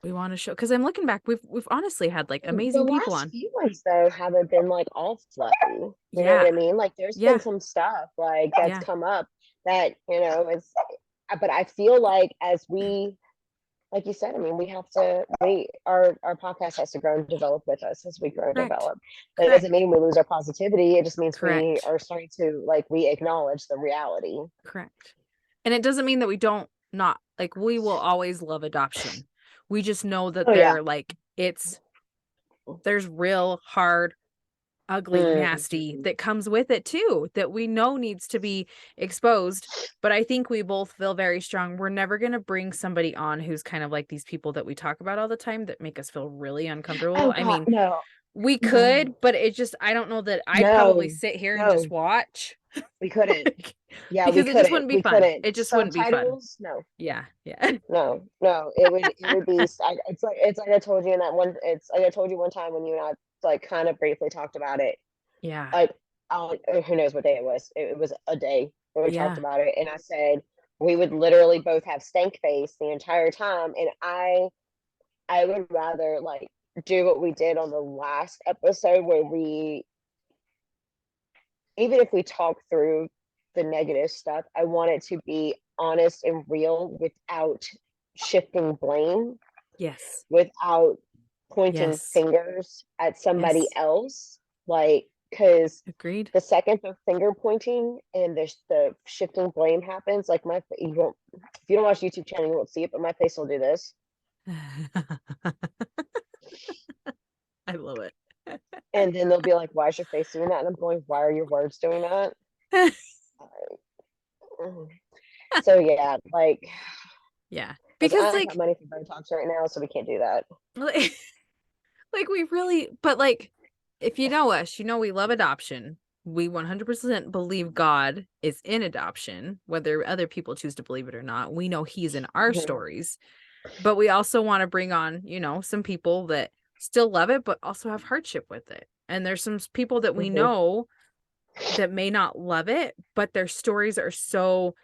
A: we want to show because I'm looking back, we've honestly had like
B: The
A: amazing people
B: last
A: on.
B: few ones though haven't been like all fluffy. You know what
A: Yeah.
B: I mean? Like there's been
A: Yeah.
B: some stuff like that's
A: Yeah.
B: come up that is. But I feel like as we like you said, I mean, we have to we our podcast has to grow and develop with us as we grow and
A: Correct.
B: develop. That doesn't
A: Correct.
B: mean we lose our positivity. It just means we
A: Correct.
B: are starting to like we acknowledge the reality.
A: Correct. And it doesn't mean that we don't not like we will always love adoption. We just know that
B: Oh yeah.
A: they're like there's real hard, ugly, nasty
B: Mhm.
A: that comes with it too, that we know needs to be exposed. But I think we both feel very strong. We're never going to bring somebody on who's kind of like these people that we talk about all the time that make us feel really uncomfortable.
B: Oh
A: I
B: God,
A: mean,
B: no,
A: we
B: no,
A: could, but it just, I don't know that I'd probably
B: no,
A: sit here and just
B: no.
A: watch.
B: We couldn't. Yeah, we
A: Because it just
B: couldn't.
A: wouldn't be
B: We
A: fun.
B: couldn't.
A: It just wouldn't be fun.
B: Subtitles? No.
A: Yeah. Yeah.
B: No. It would be. It's like I told you in that one. It's like I told you one time when you and I like kind of briefly talked about it.
A: Yeah.
B: Like, who knows what day it was? It was a day where we talked
A: Yeah.
B: about it, and I said we would literally both have stank face the entire time, and I would rather like do what we did on the last episode where we, even if we talk through the negative stuff, I want it to be honest and real without shifting blame,
A: Yes.
B: without pointing
A: Yes.
B: fingers at somebody
A: Yes.
B: else. Like, because
A: Agreed.
B: the second the finger pointing and the shifting blame happens, like you won't, if you don't watch YouTube channel, you won't see it, but my face will do this.
A: I love it.
B: And then they'll be like, why is your face doing that? And I'm going, why are your words doing that? So yeah, like,
A: Yeah.
B: I
A: Because
B: don't have
A: like
B: money for Botox right now, so we can't do that.
A: like we really, but like if you know us, you know we love adoption. We 100% believe God is in adoption, whether other people choose to believe it or not. We know he's in our
B: Mhm.
A: stories, but we also want to bring on, some people that still love it, but also have hardship with it. And there's some people that we
B: Mhm.
A: know that may not love it, but their stories are so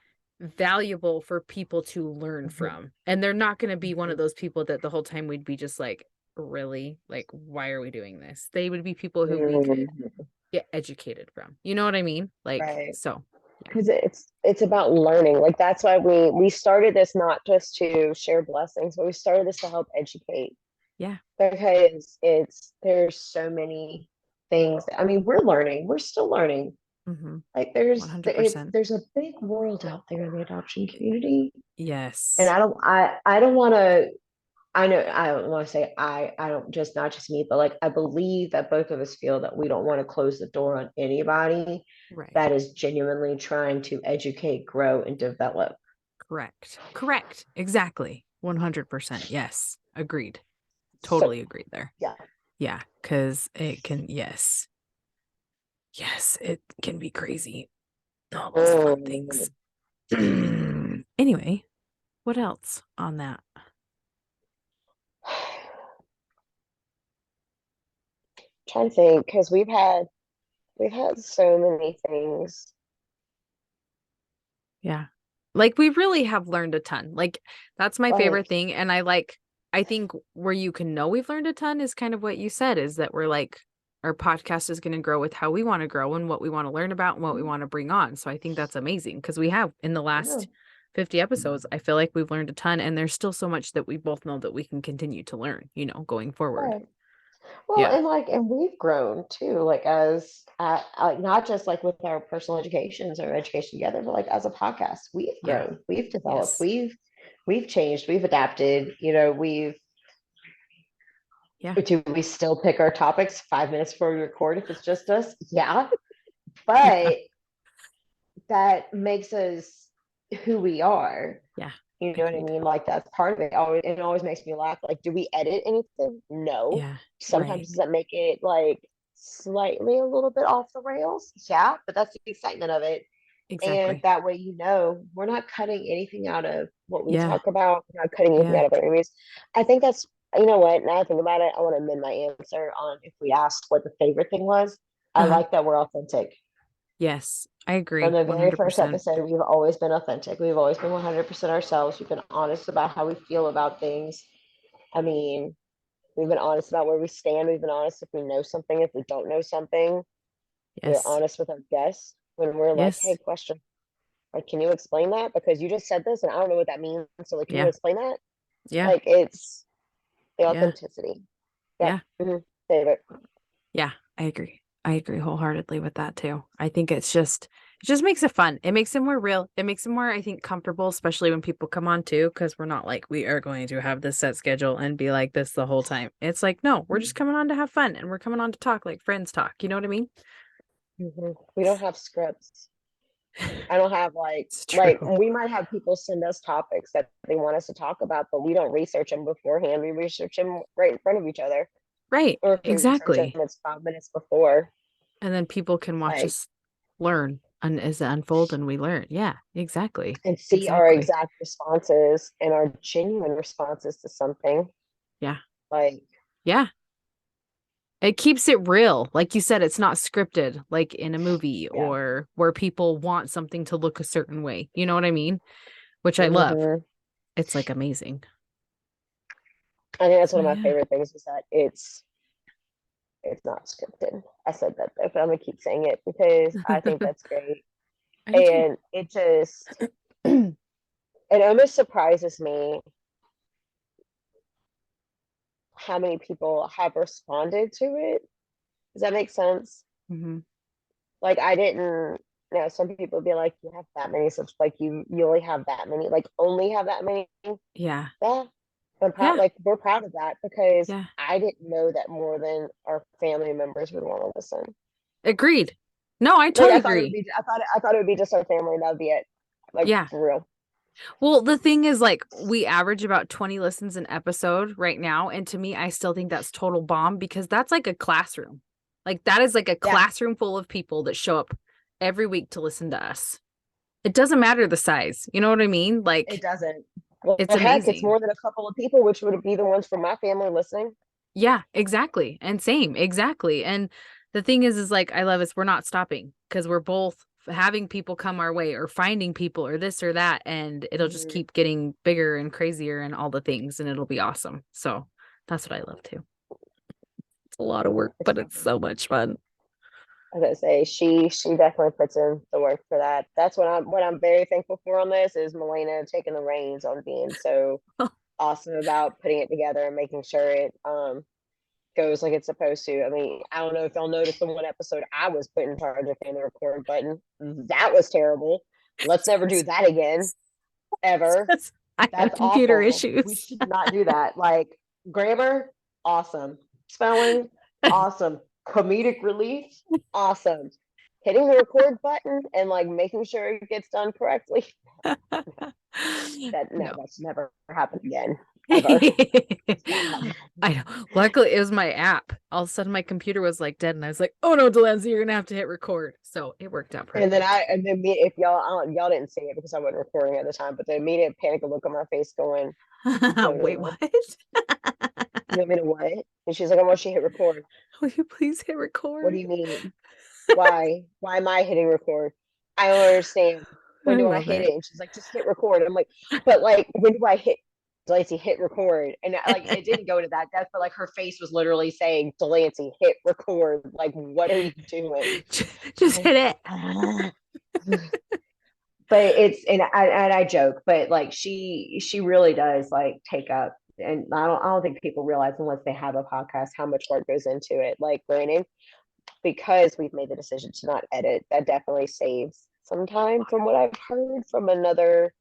A: valuable for people to learn
B: Mhm.
A: from. And they're not going to be one of
B: Mhm.
A: those people that the whole time we'd be just like, really? Like, why are we doing this? They would be people who we could
B: Mhm.
A: get educated from. You know what I mean? Like,
B: Right.
A: so yeah.
B: Because it's about learning. Like that's why we started this not just to share blessings, but we started this to help educate.
A: Yeah.
B: Because there's so many things. I mean, we're learning. We're still learning.
A: Mm-hmm.
B: Like
A: 100%.
B: there's a big world out there in the adoption community, and
A: Yes.
B: I don't want to. I know I don't want to say I don't, just not just me, but like I believe that both of us feel that we don't want to close the door on anybody
A: Right.
B: that is genuinely trying to educate, grow, and develop.
A: Correct. Correct. Exactly. 100%. Yes. Agreed.
B: So
A: Totally agreed there.
B: yeah.
A: Yeah. Because it can, yes. Yes, it can be crazy. All those fun
B: Um,
A: things. Anyway, what else on that?
B: trying to think because we've had so many things.
A: Yeah. Like we really have learned a ton. Like that's my
B: Like
A: favorite thing. And I think where you can know we've learned a ton is kind of what you said, is that we're like, our podcast is going to grow with how we want to grow and what we want to learn about and what we want to bring on. So I think that's amazing because we have in the
B: yeah,
A: last 50 episodes, I feel like we've learned a ton and there's still so much that we both know that we can continue to learn, going forward.
B: right. Well,
A: Yeah.
B: and we've grown too, like as like not just like with our personal educations or education together, but like as a podcast, we've
A: Yeah.
B: grown, we've developed,
A: Yes.
B: we've changed, we've adapted.
A: Yeah.
B: Do we still pick our topics 5 minutes before we record if it's just us? Yeah,
A: Yeah.
B: but that makes us who we are.
A: Yeah.
B: You know what I
A: Agreed.
B: mean? Like that's part of it. It always makes me laugh. Like, do we edit anything? No.
A: Yeah.
B: Sometimes
A: Right.
B: does that make it like slightly a little bit off the rails? Yeah, but that's the excitement of it. And
A: Exactly.
B: that way, we're not cutting anything out of what we
A: Yeah.
B: talk about. We're not cutting anything
A: Yeah.
B: out of our interviews. I think that's, you know what, now I think about it, I want to amend my answer on if we asked what the favorite thing was. I
A: Uh-huh.
B: like that we're authentic.
A: Yes. I
B: From
A: agree.
B: the very first
A: 100%.
B: episode, we've always been authentic. We've always been 100% ourselves. We've been honest about how we feel about things. I mean, we've been honest about where we stand. We've been honest if we know something, if we don't know something. We're
A: Yes.
B: honest with our guests when we're like, hey,
A: Yes.
B: question, like, can you explain that? Because you just said this and I don't know what that means. So, like, can you
A: Yeah.
B: explain that?
A: Yeah.
B: Like, it's the
A: Yeah.
B: authenticity. Yep.
A: Yeah.
B: Favorite.
A: Yeah. I agree. I agree wholeheartedly with that too. I think it just makes it fun. It makes it more real. It makes it more, I think, comfortable, especially when people come on too, because we're not like, we are going to have this set schedule and be like this the whole time. It's like, no, we're just coming on to have fun and we're coming on to talk like friends talk. You know what I mean?
B: We don't have scripts. I don't have
A: It's
B: like
A: true.
B: we might have people send us topics that they want us to talk about, but we don't research them beforehand. We research them right in front of each other,
A: Right.
B: or if we research them,
A: Exactly.
B: it's 5 minutes before.
A: And then people can watch
B: Like,
A: us learn. as it unfolds and we learn. Yeah, exactly.
B: and see our
A: Exactly.
B: exact responses and our genuine responses to something.
A: Yeah.
B: Like,
A: Yeah. It keeps it real. Like you said, it's not scripted like in a movie
B: yeah.
A: or where people want something to look a certain way. You know what I mean? Which I love.
B: Hmm.
A: It's like amazing.
B: I think that's
A: So
B: one of my
A: yeah.
B: favorite things is that it's not scripted. I said that though, but I'm gonna keep saying it because I think that's great.
A: I do too.
B: And it just it almost surprises me how many people have responded to it. Does that make sense?
A: Hmm.
B: Like I didn't, you know, some people be like, you have that many subs, like you only have that many, like only have that many.
A: Yeah.
B: Yeah, I'm proud.
A: Yeah.
B: Like we're proud of that because
A: Yeah.
B: I didn't know that more than our family members would want to listen.
A: Agreed. No, I
B: Like
A: totally agree.
B: I thought it would be just our family and that'd be it. Like
A: Yeah.
B: for real.
A: Well, the thing is, like, we average about 20 listens an episode right now. And to me, I still think that's total bomb because that's like a classroom. Like, that is like a
B: Yeah,
A: classroom full of people that show up every week to listen to us. It doesn't matter the size. You know what I mean?
B: it
A: Like,
B: doesn't. Well,
A: it's
B: heck, it's
A: amazing.
B: more than a couple of people, which would be the ones from my family listening.
A: Yeah, exactly. And same, exactly. And the thing is like, I love is we're not stopping because we're both having people come our way or finding people or this or that. And it'll just
B: Mhm.
A: keep getting bigger and crazier and all the things. And it'll be awesome. So that's what I love too. It's a lot of work,
B: It's
A: but it's
B: definitely,
A: so much fun.
B: as I say, she definitely puts in the work for that. That's what I'm very thankful for on this is Melena taking the reins on being so awesome about putting it together and making sure it goes like it's supposed to. I mean, I don't know if y'all noticed the one episode I was put in charge of hitting the record button. That was terrible. Let's never do that again, ever.
A: I have
B: That's
A: computer
B: awful. We
A: issues.
B: should not do that. Like grammar, awesome. Spelling, awesome. Comedic relief, awesome. Hitting the record button and like making sure it gets done correctly. That no,
A: No.
B: that's never happened again. Ever.
A: I know. Luckily, it was my app. All of a sudden, my computer was like dead, and I was like, "Oh no, Delancey, you're gonna have to hit record." So it worked out perfect.
B: And then me if y'all didn't see it because I wasn't recording at the time, but the immediate panic look on my face going,
A: Wait,
B: "Uh,
A: what?
B: you want me to what?" And she's like, "I want you to hit record."
A: Will you please hit
B: What do
A: record?
B: you mean? Why? Why am I hitting record? I don't understand. When
A: I
B: do I
A: love
B: hit
A: it.
B: it? And she's like, just hit record. I'm like, but like, when do I hit Delancey hit record? And like, it didn't go to that depth, but like her face was literally saying, Delancey hit record. Like, what are you doing?
A: Just hit it.
B: But it's and I joke, but like she really does like take up and I don't think people realize unless they have a podcast how much work goes into it. Like granted, because we've made the decision to not edit, that definitely saves some time from what I've heard from another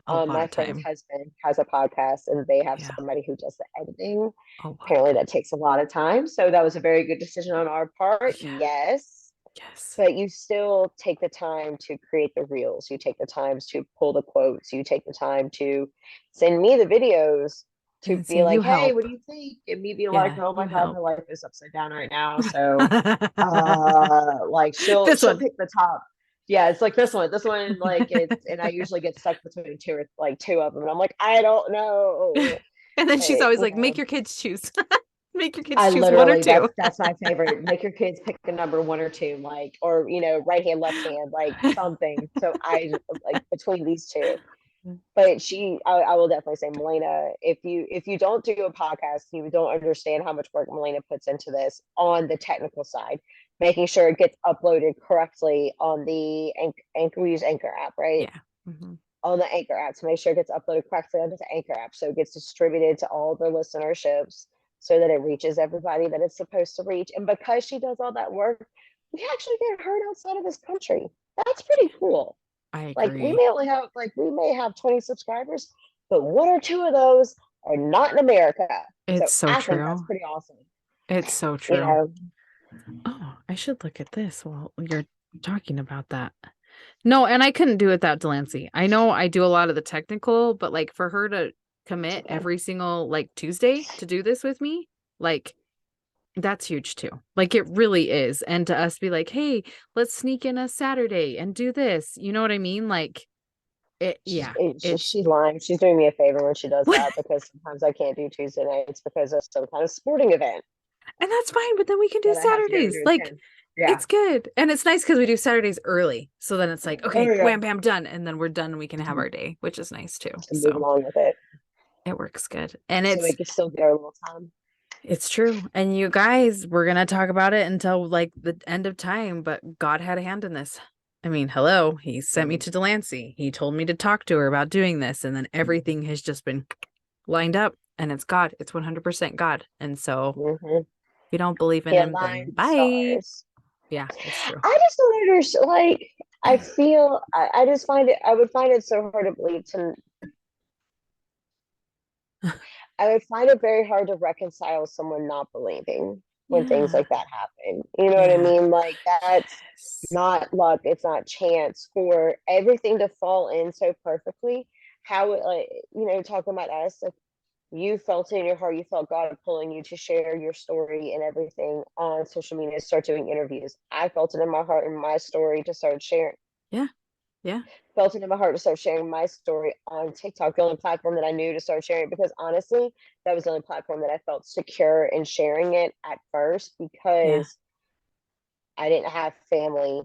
A: A lot
B: my
A: of
B: friend's
A: time.
B: husband has a podcast and they have
A: Yeah,
B: somebody who does the editing.
A: a lot of
B: Apparently
A: time.
B: that takes a lot of time. So that was a very good decision on our part.
A: Yeah.
B: Yes.
A: Yes.
B: But you still take the time to create the reels. You take the time to pull the quotes. You take the time to send me the videos to
A: And
B: be
A: see, you
B: like, hey, what
A: help.
B: do you think? And me be like,
A: Yeah,
B: oh my
A: you
B: God, my
A: help.
B: life is upside down right now. So like
A: This
B: she'll
A: one.
B: pick the top. Yeah, it's like this one like it's and I usually get stuck between two or like two of them and I'm like I don't know.
A: And then she's
B: But
A: always
B: you
A: like, make
B: know,
A: your kids choose. Make your kids
B: I
A: choose one or
B: literally
A: two.
B: that's my favorite. Make your kids pick a number one or two, like or you know, right hand, left hand, like something. So I like between these two. But I will definitely say, Melena, if you don't do a podcast, you don't understand how much work Melena puts into this on the technical side, making sure it gets uploaded correctly on the Anchor. We use Anchor app, right?
A: Yeah. Hmm.
B: On the Anchor app to make sure it gets uploaded correctly onto the Anchor app, so it gets distributed to all the listenerships, so that it reaches everybody that it's supposed to reach. And because she does all that work, we actually get heard outside of this country. That's pretty cool.
A: I
B: Like
A: agree.
B: we may have 20 subscribers, but one or two of those are not in America. So
A: It's so
B: I think that's
A: true.
B: pretty awesome.
A: It's so
B: You
A: true.
B: know,
A: Oh, I should look at this while you're talking about that. No, and I couldn't do it without Delancey. I know I do a lot of the technical, but like for her to commit every single like Tuesday to do this with me, like That's huge too. Like it really is. And to us be like, hey, let's sneak in a Saturday and do this. You know what I mean? Like yeah, it's
B: She's lying. She's doing me a favor when she does that because sometimes I can't do Tuesday nights because of some kind of sporting event
A: and that's fine, but then we can do
B: that I have to go
A: Saturdays.
B: to
A: Like
B: attend. Yeah.
A: it's good. And it's nice because we do Saturdays early. So then it's like,
B: Oh
A: okay,
B: yeah.
A: wham, bam, done. And then we're done and we can have our day, which is nice too.
B: To move
A: So
B: along with it,
A: it works good. And
B: so we can still get our little time.
A: it's true. And you guys, we're gonna talk about it until like the end of time, but God had a hand in this. I mean, hello, he sent me to Delancey. He told me to talk to her about doing this, and then everything has just been lined up, and it's God. It's 100% God. And so
B: Mm-hmm.
A: if you don't believe in
B: He
A: him, then
B: aligned the
A: bye.
B: stars.
A: Yeah, it's true.
B: I just don't understand. Like, I feel, I just find it, I would find it so hard to believe to, I would find it very hard to reconcile someone not believing when things
A: Yeah.
B: like that happen. You know what I
A: Yeah.
B: mean? Like, that's not luck, it's not chance for everything to fall in so perfectly. How it, like, talking about us, like, you felt it in your heart, you felt God pulling you to share your story and everything on social media, start doing interviews. I felt it in my heart and my story to start sharing.
A: Yeah. Yeah.
B: Felt it in my heart to start sharing my story on TikTok, the only platform that I knew to start sharing, because honestly, that was the only platform that I felt secure in sharing it at first,
A: Yeah.
B: because I didn't have family,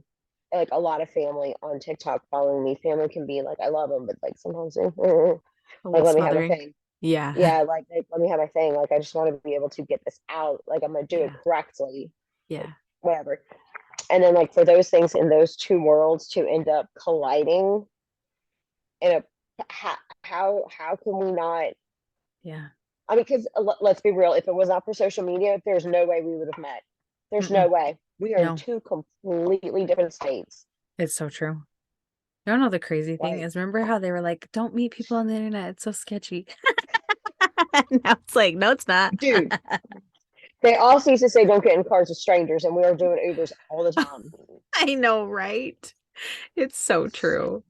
B: like a lot of family on TikTok following me. Family can be like, I love them, but like sometimes
A: A
B: like
A: little
B: let me have my
A: smothering.
B: thing.
A: Yeah.
B: Yeah, like let me have my thing. Like I just want to be able to get this out. Like I'm gonna do it
A: Yeah.
B: correctly. Like
A: Yeah.
B: whatever. And then like for those things in those two worlds to end up colliding in a how can we not?
A: Yeah.
B: I mean, because let's be real, if it was not for social media, there's no way we would have met. There's no
A: Mm-mm.
B: way. We are in
A: No,
B: two completely different states.
A: it's so true. You don't know the crazy thing
B: Like,
A: is remember how they were like, don't meet people on the internet. It's so sketchy. Now it's like, no, it's not.
B: dude, they also used to say don't get in cars with strangers, and we are doing Ubers all the time.
A: I know, right? It's so true.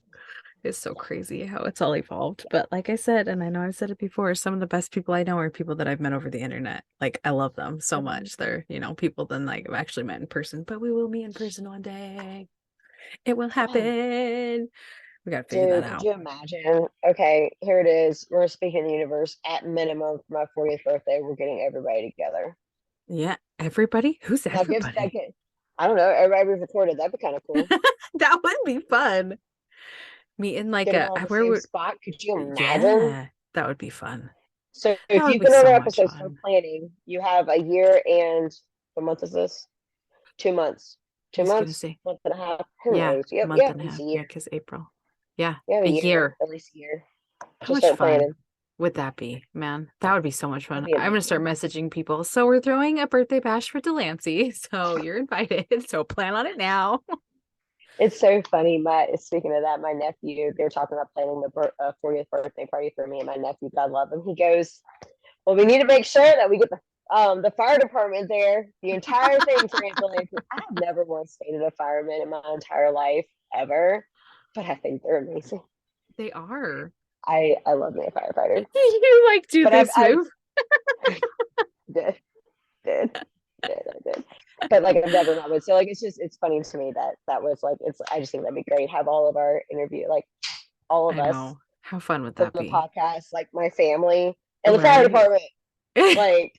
A: It's so crazy how it's all evolved. But like I said, and I know I've said it before, some of the best people I know are people that I've met over the internet. Like I love them so much. They're, people then like I've actually met in person, but we will meet in person one day. It will
B: Oh,
A: happen. We got to figure that
B: dude, could
A: out.
B: you imagine? Okay, here it is. We're speaking of the universe. At minimum, for my 40th birthday, we're getting everybody together.
A: Yeah. Everybody? Who's
B: Now, gives that
A: everybody?
B: get, I don't know, everybody we've recorded. That'd be kind of cool.
A: That would be fun. Me in like
B: Get them
A: a
B: all in the
A: where
B: same
A: would
B: spot. Could you imagine?
A: yeah, that would be fun.
B: So
A: That
B: if
A: would
B: you've
A: be
B: been on
A: so
B: our
A: much
B: episodes for
A: fun.
B: planning, you have a year and what month is this? 2 months.
A: I
B: Two
A: was gonna
B: months,
A: say,
B: month and a half. Who
A: yeah,
B: knows? You have,
A: month and
B: at
A: a
B: least
A: half.
B: a
A: Yeah,
B: year.
A: because April. Yeah,
B: You have a
A: a
B: year,
A: year.
B: at least a year
A: How
B: to
A: much
B: start
A: fun
B: planning.
A: would that be, man? That would be so much
B: That'd
A: fun.
B: be
A: I'm gonna start
B: amazing.
A: messaging people. So we're throwing a birthday bash for Delancey. So you're invited. So plan on it now.
B: It's so funny. Speaking of that, my nephew, they're talking about planning the 40th birthday party for me and my nephew. God love him. He goes, well, we need to make sure that we get the fire department there. The entire thing for ambulances. I've never once stayed at a fireman in my entire life ever, but I think they're amazing.
A: They are.
B: I love being a firefighter,
A: You like do
B: but
A: this
B: I've
A: move?
B: did did I did, but like I've never met one. So like it's funny to me that that was like I just think that'd be great. Have all of our interview, like all of
A: I
B: us
A: know. How fun would
B: from
A: that
B: the
A: be?
B: podcast, like my family and the fire
A: Right.
B: department. Like,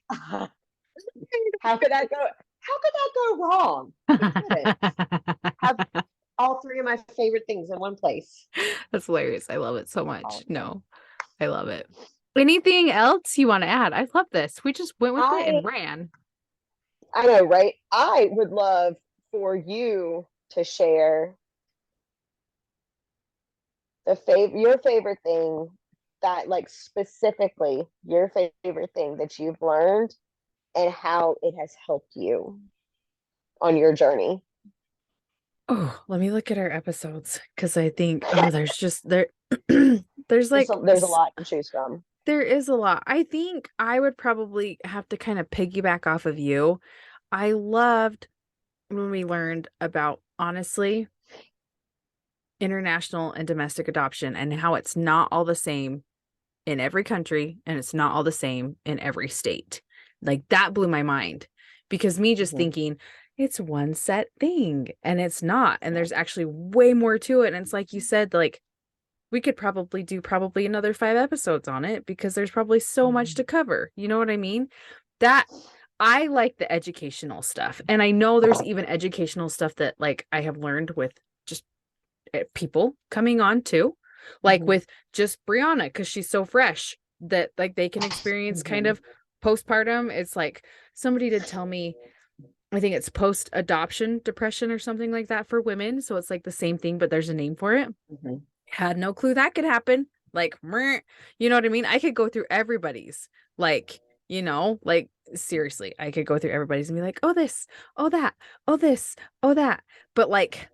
B: how could that go? How could that go wrong? It couldn't. Have all three of my favorite things in one place.
A: That's hilarious. I love it so
B: All
A: much.
B: of them.
A: No, I love it. Anything else you want to add? I love this. We just went with it
B: I
A: and ran.
B: I know, right? I would love for you to share your favorite thing that like specifically your favorite thing that you've learned and how it has helped you on your journey.
A: Oh, let me look at our episodes because I think there's just there there's like
B: There's a lot to choose from.
A: there is a lot. I think I would probably have to kind of piggyback off of you. I loved when we learned about honestly international and domestic adoption and how it's not all the same in every country and it's not all the same in every state. Like that blew my mind because me just
B: Mhm.
A: thinking it's one set thing and it's not. And there's actually way more to it. And it's like you said, like we could probably do another 5 episodes on it because there's probably so much to cover. You know what I mean? That I like the educational stuff. And I know there's even educational stuff that like I have learned with just people coming on too. Like
B: Mhm.
A: with just Brianna, because she's so fresh that like they can experience kind
B: Mhm.
A: of postpartum. It's like somebody did tell me, I think it's post adoption depression or something like that for women. So it's like the same thing, but there's a name for it.
B: Mhm.
A: Had no clue that could happen. Like, meh, you know what I mean? I could go through everybody's, like, like seriously, I could go through everybody's and be like, oh, this, oh, that, oh, this, oh, that. But like,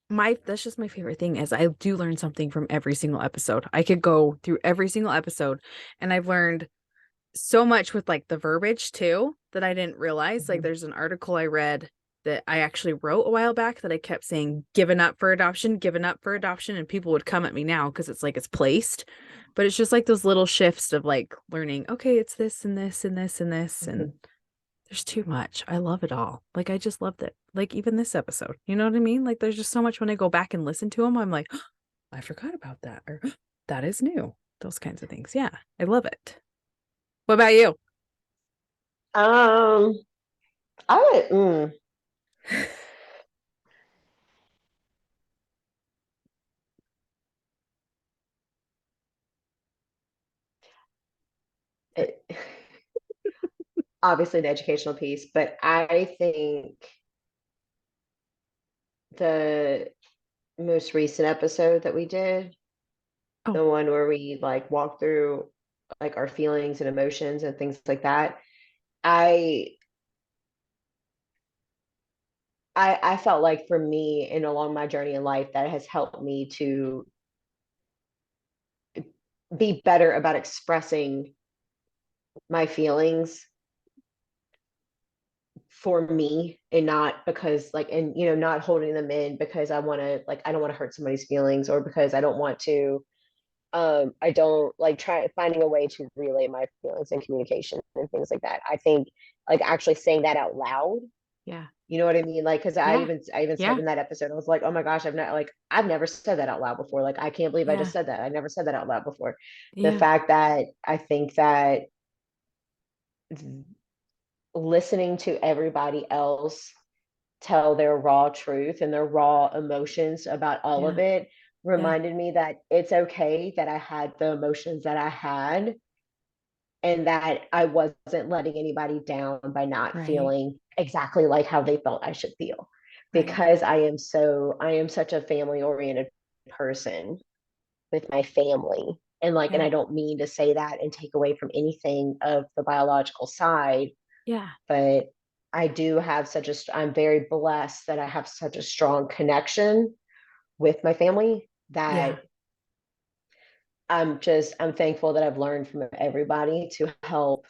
A: that's just my favorite thing is I do learn something from every single episode. I could go through every single episode and I've learned so much with like the verbiage too that I didn't realize. Like
B: Mhm.
A: there's an article I read that I actually wrote a while back that I kept saying given up for adoption, and people would come at me now because it's like it's placed. But it's just like those little shifts of like learning, okay, it's this and this and this and this and
B: Mhm.
A: there's too much. I love it all. Like I just loved it. Like even this episode. You know what I mean? Like there's just so much when I go back and listen to them, I'm like, oh, I forgot about that or that is new. Those kinds of things. Yeah. I love it. What about you?
B: Um, I would. It, obviously the educational piece, but I think the most recent episode that we did,
A: Oh,
B: the one where we like walk through like our feelings and emotions and things like that, I I felt like for me and along my journey in life that has helped me to be better about expressing my feelings for me and not because like and not holding them in because I want to like I don't want to hurt somebody's feelings or because I don't want to I don't like try finding a way to relay my feelings and communication and things like that. I think like actually saying that out loud,
A: yeah.
B: you know what I mean? Like, because
A: Yeah.
B: I even said
A: Yeah.
B: in that episode, I was like, oh my gosh, I've never said that out loud before. Like, I can't believe I
A: Yeah.
B: just said that. I never said that out loud before. The
A: Yeah.
B: fact that I think that listening to everybody else tell their raw truth and their raw emotions about all of
A: Yeah.
B: it
A: Yeah.
B: reminded me that it's okay that I had the emotions that I had and that I wasn't letting anybody down by not
A: Right.
B: feeling exactly like how they felt I should feel.
A: Right.
B: Because I am such a family oriented person with my family. And
A: Yeah.
B: I don't mean to say that and take away from anything of the biological side,
A: Yeah.
B: but I do have I'm very blessed that I have such a strong connection with my family
A: Yeah.
B: that I'm thankful that I've learned from everybody to help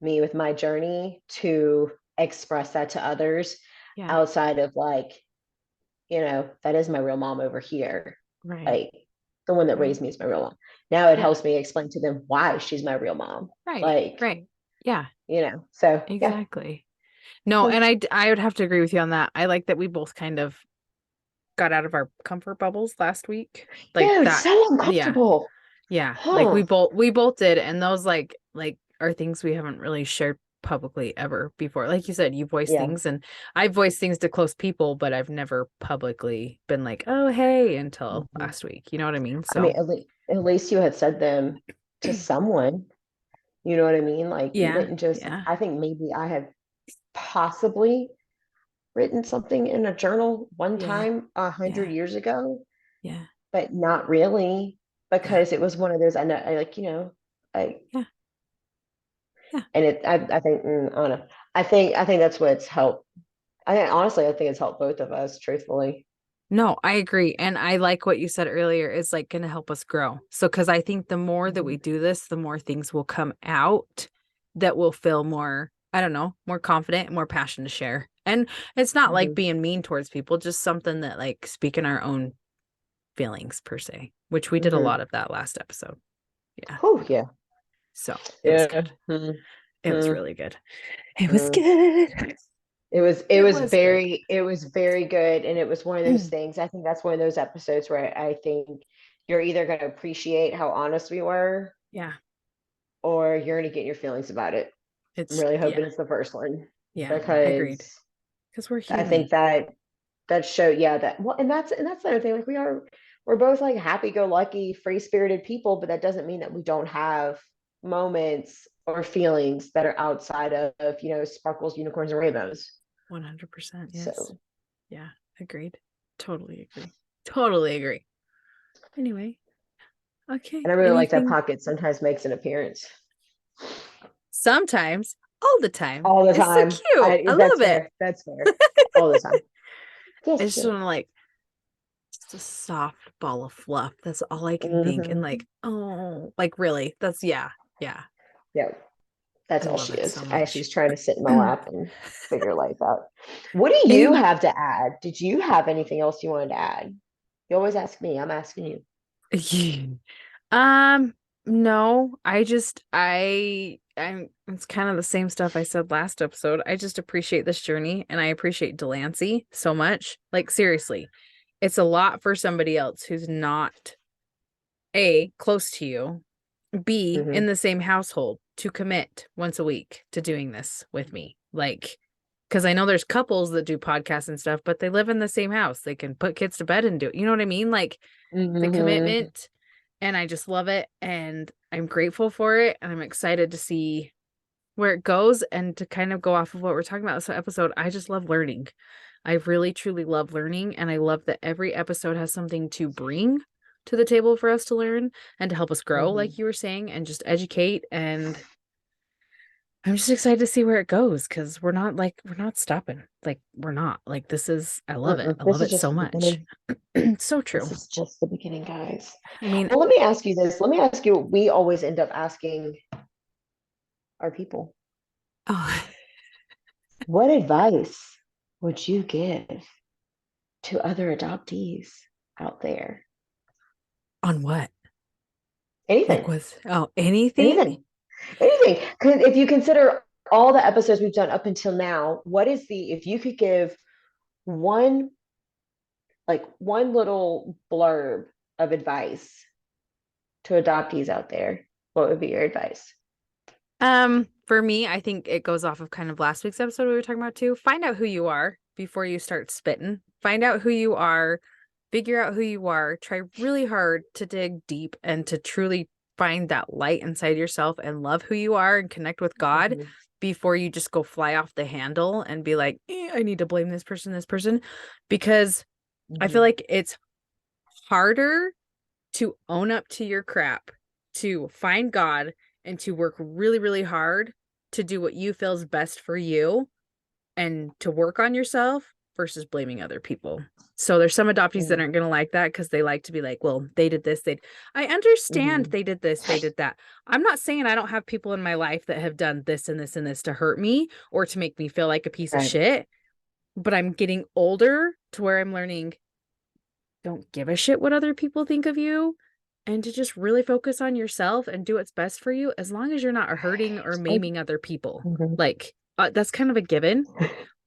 B: me with my journey to express that to others
A: Yeah.
B: outside of like, that is my real mom over here.
A: Right.
B: Like the one that
A: Right.
B: raised me is my real mom. Now it
A: Yeah.
B: helps me explain to them why she's my real mom.
A: Right.
B: Like,
A: Right. Yeah.
B: so yeah.
A: Exactly. No, and I would have to agree with you on that. I like that we both kind of got out of our comfort bubbles last week. Like
B: Dude,
A: that.
B: so
A: Yeah.
B: uncomfortable.
A: Yeah. Like
B: Huh.
A: we both did, and those like are things we haven't really shared publicly ever before. Like you said, you voice
B: Yeah.
A: things and I voice things to close people, but I've never publicly been like, "Oh, hey," until
B: Mhm.
A: last week. You know what I mean?
B: I mean,
A: So,
B: at least you had said them to someone. You know what I mean? Like you
A: yeah.
B: didn't just,
A: Yeah.
B: I think maybe I have possibly written something in a journal one
A: Yeah.
B: time 100
A: Yeah.
B: years ago,
A: Yeah.
B: but not really
A: Yeah.
B: because it was one of those, I know, I,
A: Yeah. Yeah.
B: and I think, I don't know. I think that's what's helped. Honestly, I think it's helped both of us, truthfully.
A: No, I agree. And I like what you said earlier is like going to help us grow. So, because I think the more that we
B: Mhm.
A: do this, the more things will come out that will feel more, I don't know, more confident and more passion to share. And it's not like
B: Mhm.
A: being mean towards people, just something that like speaking our own feelings per se, which we did a
B: Mhm.
A: lot of that last episode. Yeah.
B: Oh, yeah.
A: So it was
B: Yeah.
A: good.
B: Mhm.
A: It was
B: Mm,
A: really good. It was
B: mm.
A: good.
B: It
A: It
B: was
A: was good.
B: very good. And it was one of those things. I think that's one of those episodes where I think you're either going to appreciate how honest we were,
A: Yeah.
B: or you're going to get your feelings about it. I'm
A: It's
B: really
A: yeah.
B: hoping it's the first one,
A: Yeah. Agreed.
B: because
A: Because we're
B: I
A: human.
B: think that show, yeah, that, well, and that's the other thing. Like, we're both like happy-go-lucky, free-spirited people, but that doesn't mean that we don't have moments or feelings that are outside of, sparkles, unicorns, and rainbows.
A: 100%. Yes.
B: So,
A: Yeah. Agreed. Totally agree. Totally agree. Anyway. Okay.
B: and I really like that
A: Anything?
B: Pocket sometimes makes an appearance.
A: Sometimes. All the time.
B: All the
A: It's so
B: time.
A: cute. I
B: That's
A: love it.
B: fair. That's fair. All the time.
A: I
B: Just
A: just want to like just a soft ball of fluff. That's all I can think. And
B: hmm
A: like, oh, like really, that's yeah.
B: yeah. That's
A: I
B: all
A: love
B: she
A: it so
B: is. As
A: much.
B: she's trying to sit in my lap and figure life out. What do you
A: Any
B: have to add? Did you have anything else you wanted to add? You always ask me. I'm asking you.
A: um no, I'm it's kind of the same stuff I said last episode. I just appreciate this journey and I appreciate Delancey so much. Like seriously, it's a lot for somebody else who's not A, close to you, B, in
B: Hmm.
A: the same household to commit once a week to doing this with me. Like, because I know there's couples that do podcasts and stuff, but they live in the same house. They can put kids to bed and do it. You know what I mean? Like the
B: Hmm.
A: commitment, and I just love it. And I'm grateful for it. And I'm excited to see where it goes and to kind of go off of what we're talking about this episode. I just love learning. I really, truly love learning. And I love that every episode has something to bring to the table for us to learn and to help us grow,
B: Hmm.
A: like you were saying, and just educate. And I'm just excited to see where it goes because we're not stopping. Like, we're not. Like, this is, I love it. I
B: This
A: love
B: is
A: it
B: just
A: so
B: the
A: much.
B: beginning.
A: So true.
B: This is just the beginning, guys.
A: I mean,
B: Well, let me ask you this. Let me ask you what we always end up asking our people.
A: oh,
B: What advice would you give to other adoptees out there?
A: on what? Like,
B: Anything,
A: anything?
B: anything, anything. Because if you consider all the episodes we've done up until now, if you could give one, like one little blurb of advice to adoptees out there, what would be your advice?
A: For me, I think it goes off of kind of last week's episode we were talking about too. Find out who you are before you start spitting. Find out who you are, figure out who you are, try really hard to dig deep and to truly find that light inside yourself and love who you are and connect with God
B: Mhm.
A: before you just go fly off the handle and be like, I need to blame this person. Because I feel
B: Mhm.
A: like it's harder to own up to your crap, to find God, and to work really, really hard to do what you feel is best for you and to work on yourself versus blaming other people. So there's some adoptees that
B: Mm.
A: aren't going to like that because they like to be like, well, they did this. I understand
B: Mhm.
A: they did this, they did that. I'm not saying I don't have people in my life that have done this and this and this to hurt me or to make me feel like a piece of
B: Right.
A: shit. But I'm getting older to where I'm learning don't give a shit what other people think of you and to just really focus on yourself and do what's best for you as long as you're not hurting or
B: Like,
A: maiming other people.
B: mhm.
A: Like that's kind of a given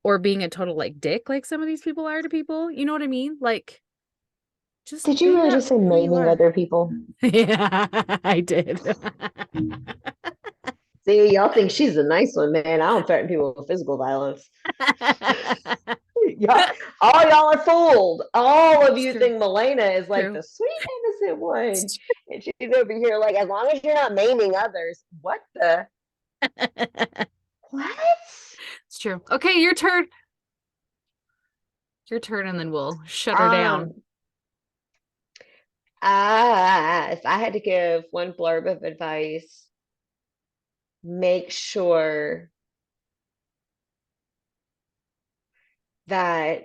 A: or being a total like dick like some of these people are to people. You know what I mean? Like just
B: Did you really
A: figure out
B: just say
A: who you
B: maiming
A: are.
B: other people?
A: Yeah, I did.
B: See, y'all think she's a nice one, man. I don't threaten people with physical violence. Y'all, all y'all are fooled. All of
A: It's
B: you
A: true.
B: think Milena is like
A: True.
B: the sweet, innocent one.
A: It's
B: And she's over here like, as long as you're not maiming others. What the?
A: true.
B: What?
A: It's true. Okay, your turn. Your turn, and then we'll shut her down.
B: Um, if I had to give one blurb of advice, make sure that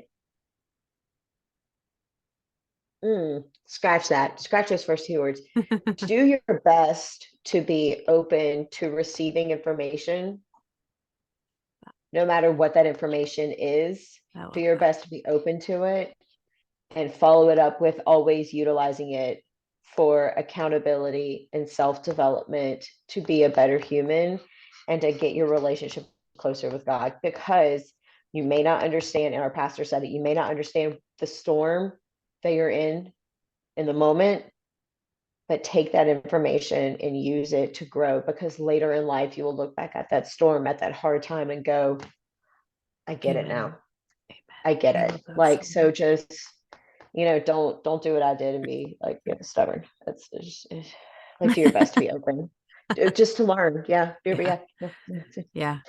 B: scratch that. Scratch those first two words. Do your best to be open to receiving information, no matter what that information is.
A: I
B: Do
A: love
B: your
A: that.
B: best to be open to it and follow it up with always utilizing it for accountability and self development to be a better human and to get your relationship closer with God, because you may not understand, and our pastor said it, you may not understand the storm that you're in the moment, but take that information and use it to grow, because later in life you will look back at that storm, at that hard time, and go, I get it now.
A: Amen.
B: I get
A: I
B: it.
A: love that
B: Like,
A: so
B: so
A: much.
B: just, don't do what I did and be like, stubborn. That's just, like, do your best to be open, just to learn. Yeah.
A: Yeah.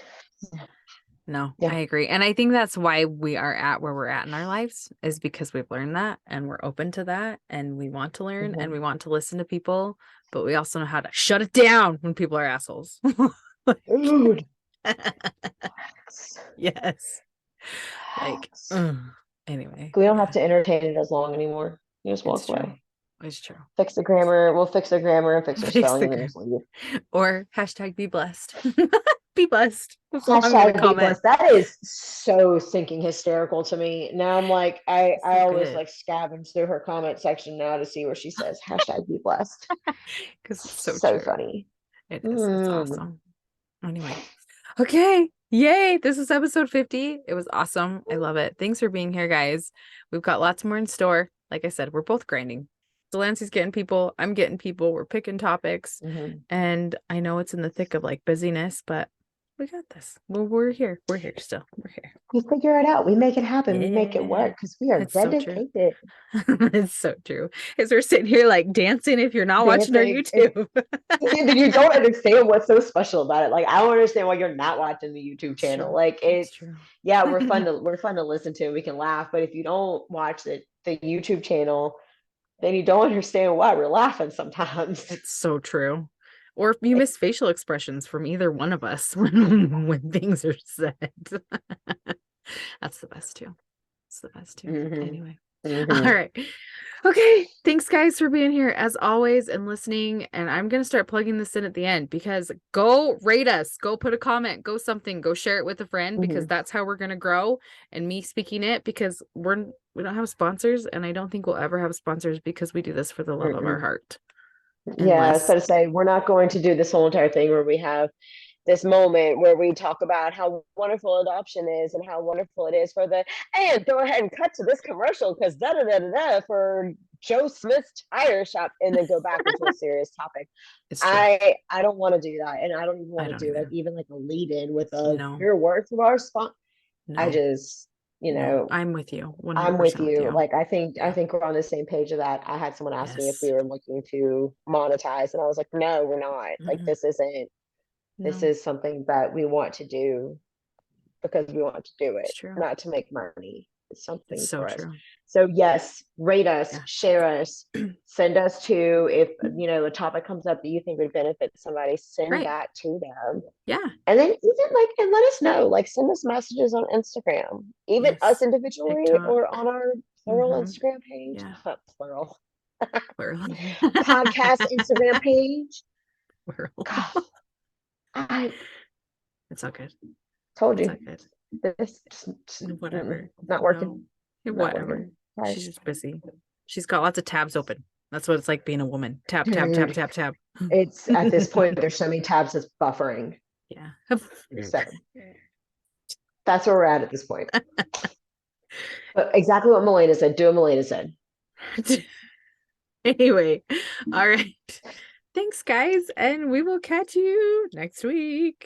A: No,
B: Yeah.
A: I agree. And I think that's why we are at where we're at in our lives, is because we've learned that and we're open to that and we want to learn and we want to listen to people, but we also know how to shut it down when people are assholes.
B: Dude.
A: Yes. Like, anyway.
B: We don't have to entertain it as long anymore. You just walk
A: It's true.
B: away.
A: It's true.
B: Fix the grammar. We'll fix the grammar and fix our
A: Fix
B: spelling,
A: the
B: and then just leave.
A: Or hashtag be blessed. Be blessed. That's all I'm gonna
B: Hashtag be
A: comment.
B: blessed. That is so sinking hysterical to me. Now I'm like, I
A: So
B: always
A: good.
B: like scavenge through her comment section now to see where she says hashtag be blessed.
A: Because it's so
B: So
A: true.
B: funny.
A: It is. It's awesome. Anyway. Okay. Yay. This is episode 50. It was awesome. I love it. Thanks for being here, guys. We've got lots more in store. Like I said, we're both grinding. Delancey's getting people. I'm getting people. We're picking topics. And I know it's in the thick of like busyness, but we got this. Well, we're here. We're here still. We're here.
B: We figure it out. We make it happen. We make it
A: Yeah.
B: work because we are
A: It's so true.
B: dedicated.
A: It's so true. As we're sitting here like dancing if you're not watching our YouTube.
B: You don't understand what's so special about it. Like, I don't understand why you're not watching the YouTube channel.
A: True.
B: Like,
A: It's
B: it's
A: true.
B: yeah, we're fun to listen to. We can laugh, but if you don't watch the YouTube channel, then you don't understand why we're laughing sometimes.
A: It's so true. Or if you miss facial expressions from either one of us when things are said. That's the best too. It's the best too. Anyway. All right. Okay. Thanks, guys, for being here as always and listening. And I'm going to start plugging this in at the end, because go rate us, go put a comment, go something, go share it with a friend, because that's how we're going to grow. And me speaking it, because we don't have sponsors, and I don't think we'll ever have sponsors, because we do this for the love of our heart.
B: Yeah, I was going to say, we're not going to do this whole entire thing where we have this moment where we talk about how wonderful adoption is and how wonderful it is and go ahead and cut to this commercial because for Joe Smith's tire shop, and then go back into a serious topic. I don't want to do that, and I don't even want to do like even like a lead in with your word from our spot. I just
A: I'm with you. 100%
B: I'm with you. Like, I think we're on the same page of that. I had someone ask me if we were looking to monetize, and I was like, no, we're not. Like, this isn't. This is something that we want to do because we want to do it, not to make money. It's something for us. So yes, rate us, share us, send us to, if a topic comes up that you think would benefit somebody, send that to them.
A: Yeah.
B: And then and let us know, like, send us messages on Instagram, even us individually, TikTok, or on our plural Instagram page. Yeah. Plural. Podcast Instagram page. God.
A: It's all good.
B: Told you. This
A: whatever.
B: Not working.
A: No. Whatever. Right. She's just busy. She's got lots of tabs open. That's what it's like being a woman. Tab.
B: It's at this point, there's so many tabs that's buffering.
A: Yeah.
B: So that's where we're at this point. But exactly what Melena said. Do what Melena said.
A: Anyway. All right. Thanks, guys. And we will catch you next week.